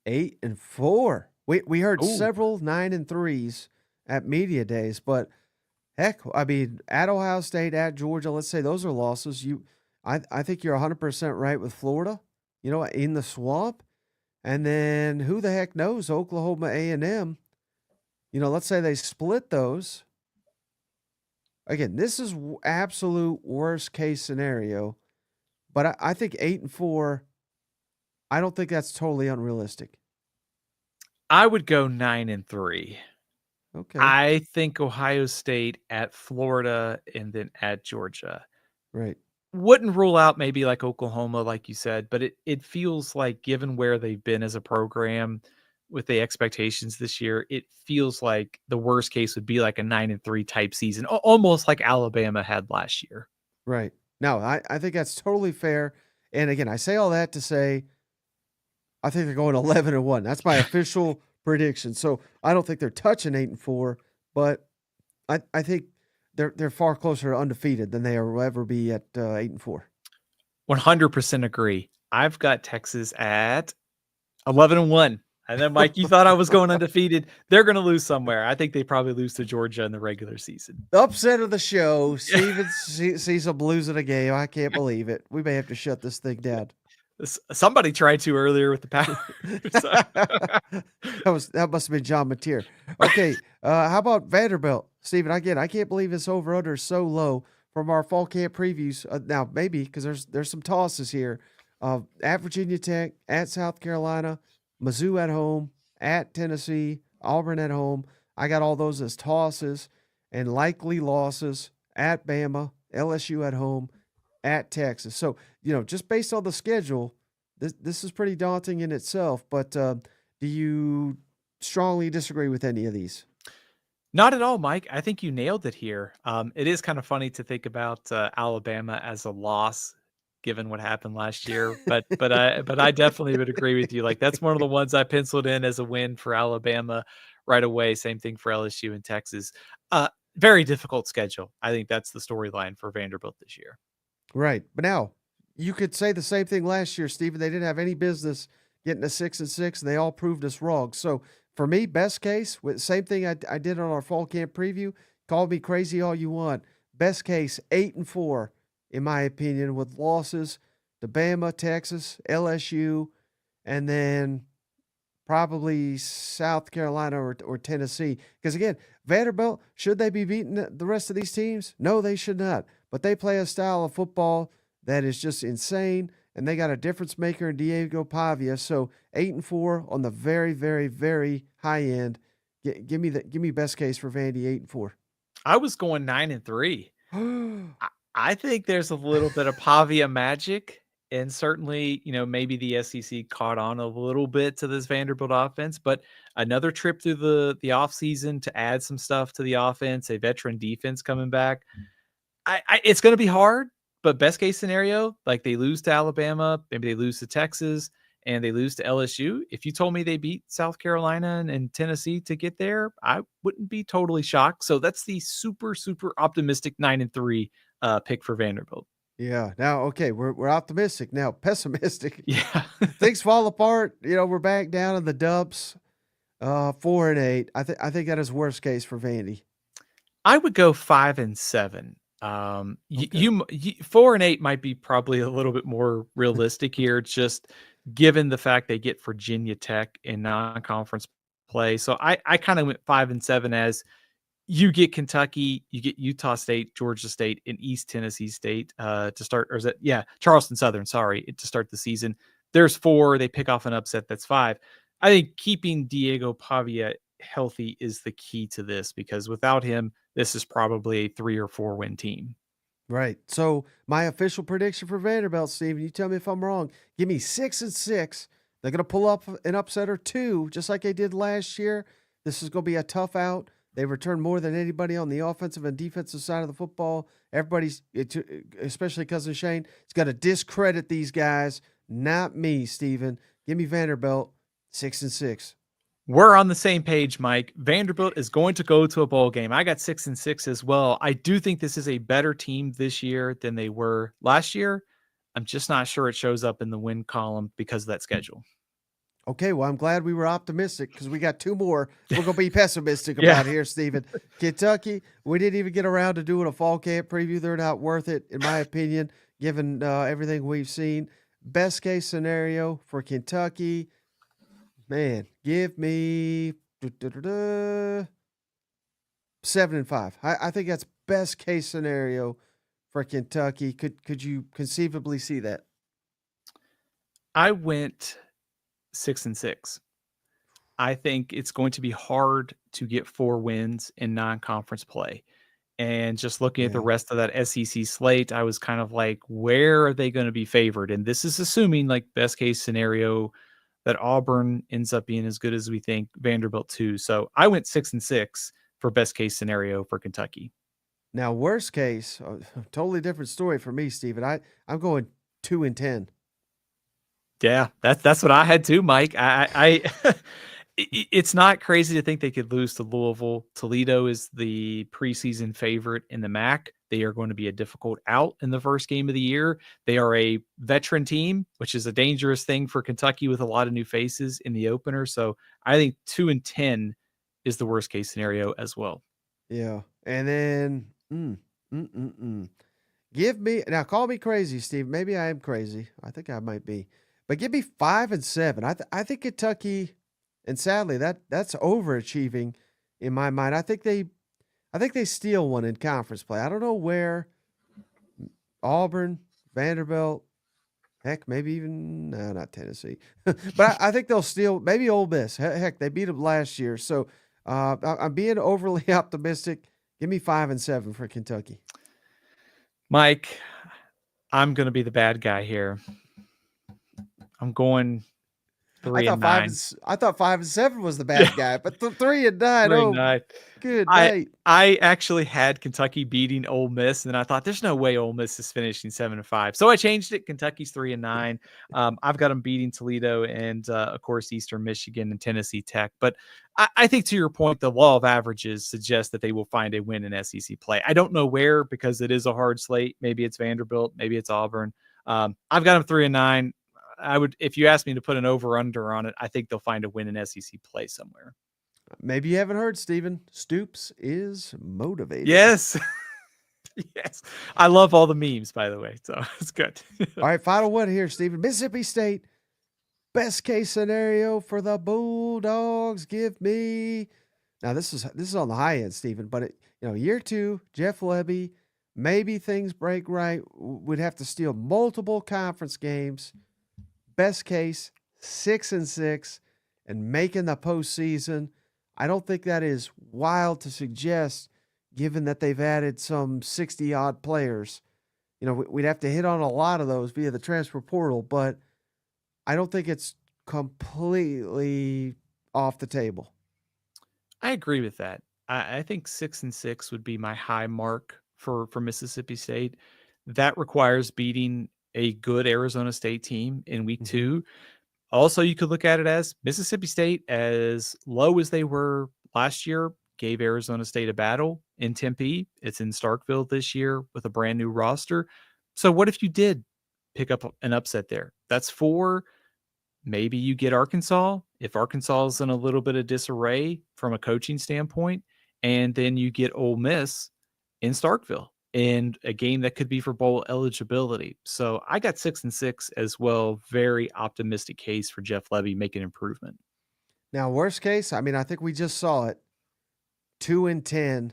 8-4. We heard several 9-3s at media days, but heck, at Ohio State, at Georgia, let's say those are losses. I think you're 100% right with Florida, in the swamp. And then who the heck knows, Oklahoma A&M, let's say they split those. Again, this is absolute worst case scenario, but I think 8-4, I don't think that's totally unrealistic. I would go 9-3. Okay. I think Ohio State at Florida and then at Georgia. Right. Wouldn't rule out maybe like Oklahoma, like you said, but it feels like given where they've been as a program with the expectations this year, it feels like the worst case would be like a 9-3 type season, almost like Alabama had last year. Right. No, I think that's totally fair. And again, I say all that to say, I think they're going 11-1. That's my official prediction. So I don't think they're touching 8-4, but I think they're far closer to undefeated than they will ever be at 8-4. 100% agree. I've got Texas at 11-1. And then, Mike, you thought I was going undefeated. They're going to lose somewhere. I think they probably lose to Georgia in the regular season. Upset of the show. Steven sees them losing a game. I can't believe it. We may have to shut this thing down. Somebody tried to earlier with the power. That must have been John Mateer. Okay, how about Vanderbilt, Steven? Again, I can't believe this over/under is so low from our fall camp previews. Now maybe because there's some tosses here. At Virginia Tech, at South Carolina, Mizzou at home, at Tennessee, Auburn at home. I got all those as tosses and likely losses at Bama, LSU at home, at Texas. So, just based on the schedule, this is pretty daunting in itself. But do you strongly disagree with any of these? Not at all, Mike. I think you nailed it here. It is kind of funny to think about Alabama as a loss given what happened last year, but I definitely would agree with you. Like that's one of the ones I penciled in as a win for Alabama right away. Same thing for LSU and Texas. Very difficult schedule. I think that's the storyline for Vanderbilt this year. Right. But now you could say the same thing last year, Stephen. They didn't have any business getting a 6-6, and they all proved us wrong. So for me, best case, same thing I did on our fall camp preview. Call me crazy all you want. Best case, 8-4, in my opinion, with losses to Bama, Texas, LSU, and then probably South Carolina or Tennessee. Because again, Vanderbilt, should they be beating the rest of these teams? No, they should not. But they play a style of football that is just insane, and they got a difference maker in Diego Pavia. So 8-4 on the very, very, very high end. Give me best case for Vandy, 8-4. I was going 9-3. I think there's a little bit of Pavia magic, and certainly, maybe the SEC caught on a little bit to this Vanderbilt offense, but another trip through the offseason to add some stuff to the offense, a veteran defense coming back. It's going to be hard, but best case scenario, like they lose to Alabama, maybe they lose to Texas, and they lose to LSU. If you told me they beat South Carolina and Tennessee to get there, I wouldn't be totally shocked. So that's the super, super optimistic 9-3 pick for Vanderbilt. Yeah. Now, okay, we're optimistic. Now, pessimistic. Yeah. Things fall apart. We're back down in the dumps. 4-8. I think that is worst case for Vandy. I would go 5-7. Okay. 4-8 might be probably a little bit more realistic here, just given the fact they get Virginia Tech in non-conference play. So I kind of went 5-7 as you get Kentucky, you get Utah State, Georgia State, and East Tennessee State to start, or is it? Yeah, Charleston Southern, sorry, to start the season. There's 4. They pick off an upset. That's 5. I think keeping Diego Pavia healthy is the key to this, because without him, this is probably a 3 or 4 win team. Right. So my official prediction for Vanderbilt, Steven, you tell me if I'm wrong. Give me 6-6. They're going to pull up an upset or 2, just like they did last year. This is going to be a tough out. They return more than anybody on the offensive and defensive side of the football. Everybody's, especially Cousin Shane, is going to discredit these guys. Not me, Steven. Give me Vanderbilt, 6-6. We're on the same page, Mike. Vanderbilt is going to go to a bowl game. I got 6-6 as well. I do think this is a better team this year than they were last year. I'm just not sure it shows up in the win column because of that schedule. Okay, well, I'm glad we were optimistic, because we got 2 more we're going to be pessimistic about here, Steven. Kentucky, we didn't even get around to doing a fall camp preview. They're not worth it, in my opinion, given everything we've seen. Best case scenario for Kentucky, man, give me 7-5. I think that's best case scenario for Kentucky. Could you conceivably see that? I went 6-6. I think it's going to be hard to get 4 wins in non-conference play. And just looking at the rest of that SEC slate, I was kind of like, where are they going to be favored? And this is assuming, like, best case scenario that Auburn ends up being as good as we think, Vanderbilt too. So I went 6-6 for best case scenario for Kentucky. Now, worst case, totally different story for me, Steven. I'm going 2-10. Yeah, that's what I had too, Mike. It's not crazy to think they could lose to Louisville. Toledo is the preseason favorite in the MAC. They are going to be a difficult out in the first game of the year. They are a veteran team, which is a dangerous thing for Kentucky with a lot of new faces in the opener. So I think 2-10 is the worst case scenario as well. Yeah. And then, give me, now call me crazy, Steve. Maybe I am crazy. I think I might be. But give me 5-7. I think Kentucky, and sadly that's overachieving in my mind. I think they steal one in conference play. I don't know where. Auburn, Vanderbilt, heck, maybe even not Tennessee. But I think they'll steal. Maybe Ole Miss. Heck, they beat them last year. So I'm being overly optimistic. Give me 5-7 for Kentucky. Mike, I'm going to be the bad guy here. I'm going 3 and 9. I thought 5 and 7 was the bad guy, but 3 and 9. 3 and Oh, 9. good I night. I actually had Kentucky beating Ole Miss, and then I thought there's no way Ole Miss is finishing 7 and 5. So I changed it. Kentucky's 3 and 9. I've got them beating Toledo and of course Eastern Michigan and Tennessee Tech. But I think to your point, the law of averages suggests that they will find a win in SEC play. I don't know where because it is a hard slate. Maybe it's Vanderbilt, maybe it's Auburn. I've got them 3 and 9. I would, if you asked me to put an over under on it, I think they'll find a win in SEC play somewhere. Maybe you haven't heard, Stephen. Stoops is motivated. Yes. Yes. I love all the memes, by the way. So it's good. All right, final one here, Stephen. Mississippi State, best case scenario for the Bulldogs. Give me. Now this is on the high end, Stephen. But year 2, Jeff Lebby. Maybe things break right. We'd have to steal multiple conference games. Best case, 6 and 6, and making the postseason. I don't think that is wild to suggest, given that they've added some 60-odd players. We'd have to hit on a lot of those via the transfer portal, but I don't think it's completely off the table. I agree with that. I think 6 and 6 would be my high mark for Mississippi State. That requires beating a good Arizona State team in week 2. Also, you could look at it as Mississippi State, as low as they were last year, gave Arizona State a battle in Tempe. It's in Starkville this year with a brand new roster. So what if you did pick up an upset there? That's 4. Maybe you get Arkansas. If Arkansas is in a little bit of disarray from a coaching standpoint, and then you get Ole Miss in Starkville in a game that could be for bowl eligibility. So I got 6 and 6 as well. Very optimistic case for Jeff Lebby making improvement. Now, worst case, I think we just saw it. 2 and 10.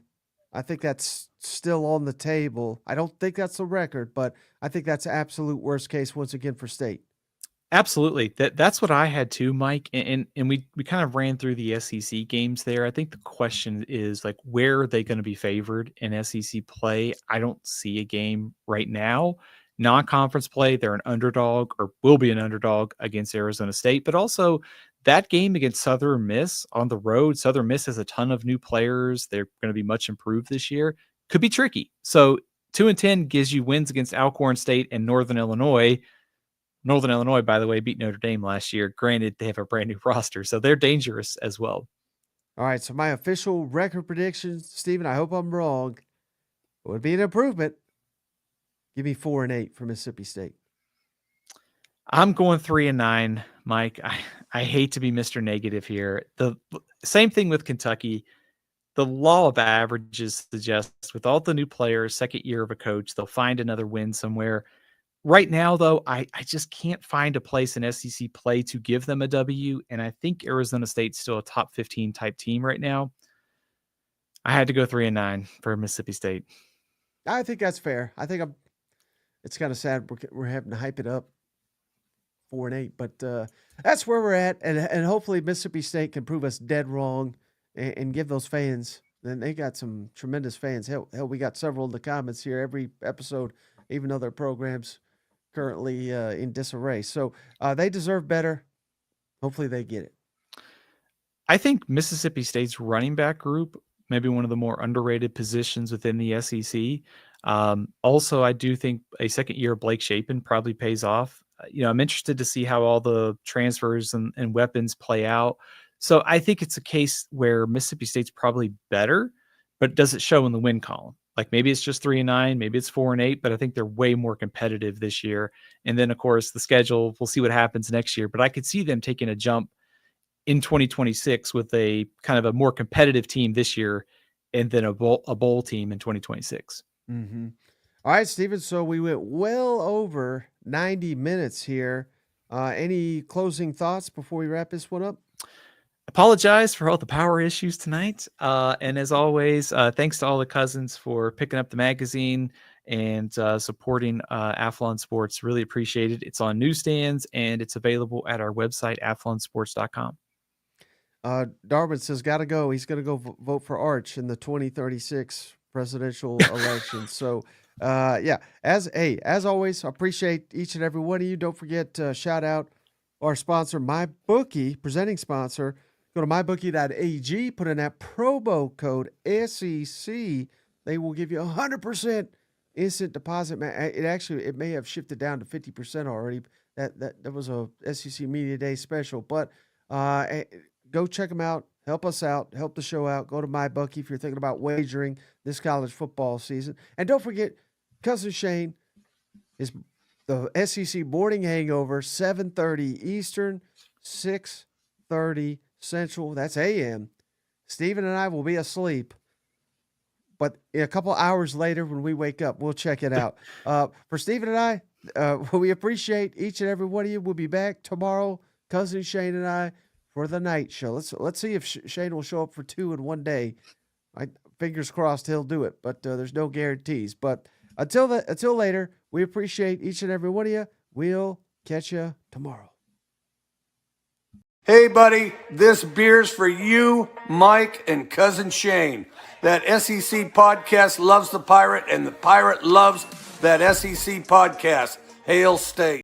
I think that's still on the table. I don't think that's the record, but I think that's absolute worst case once again for State. Absolutely. That's what I had too, Mike. And we kind of ran through the SEC games there. I think the question is like, where are they going to be favored in SEC play? I don't see a game right now. Non-conference play, they're an underdog or will be an underdog against Arizona State, but also that game against Southern Miss on the road. Southern Miss has a ton of new players. They're going to be much improved this year. Could be tricky. So 2 and 10 gives you wins against Alcorn State and Northern Illinois. Northern Illinois, by the way, beat Notre Dame last year. Granted, they have a brand new roster, so they're dangerous as well. All right, so my official record prediction, Stephen, I hope I'm wrong, it would be an improvement. Give me 4 and 8 for Mississippi State. I'm going 3 and 9, Mike. I hate to be Mr. Negative here. The same thing with Kentucky. The law of averages suggests with all the new players, second year of a coach, they'll find another win somewhere. Right now, though, I just can't find a place in SEC play to give them a W, and I think Arizona State's still a top 15 type team right now. I had to go 3 and 9 for Mississippi State. I think that's fair. I think it's kind of sad we're having to hype it up 4 and 8, but that's where we're at, and hopefully Mississippi State can prove us dead wrong and give those fans. And they got some tremendous fans. Hell, we got several in the comments here every episode, even though their programs currently in disarray. So they deserve better. Hopefully they get it. I think Mississippi State's running back group, maybe one of the more underrated positions within the SEC. Also, I do think a second year of Blake Shapen probably pays off. I'm interested to see how all the transfers and weapons play out. So I think it's a case where Mississippi State's probably better, but does it show in the win column? Like maybe it's just 3 and 9, maybe it's 4 and 8, but I think they're way more competitive this year. And then of course the schedule, we'll see what happens next year, but I could see them taking a jump in 2026 with a kind of a more competitive team this year and then a bowl team in 2026. Mm-hmm. All right, Stephen. So we went well over 90 minutes here. Any closing thoughts before we wrap this one up? Apologize for all the power issues tonight. And as always, thanks to all the cousins for picking up the magazine and supporting Athlon Sports. Really appreciate it. It's on newsstands and it's available at our website, athlonsports.com. Darwin says, got to go. He's going to go vote for Arch in the 2036 presidential election. So, yeah, as always, I appreciate each and every one of you. Don't forget to shout out our sponsor, MyBookie, presenting sponsor. Go to mybookie.ag, put in that promo code SEC. They will give you 100% instant deposit. It may have shifted down to 50% already. That was a SEC Media Day special. But go check them out. Help us out. Help the show out. Go to MyBookie if you're thinking about wagering this college football season. And don't forget, Cousin Shane is the SEC Morning Hangover, 7:30 Eastern, 6:30 Central. That's a.m. Steven and I will be asleep. But a couple hours later when we wake up, we'll check it out. For Steven and I, we appreciate each and every one of you. We'll be back tomorrow, Cousin Shane and I, for the night show. Let's see if Shane will show up for 2 in one day. Fingers crossed he'll do it, but there's no guarantees. But until later, we appreciate each and every one of you. We'll catch you tomorrow. Hey, buddy, this beer's for you, Mike, and Cousin Shane. That SEC podcast loves the Pirate, and the Pirate loves that SEC podcast. Hail State.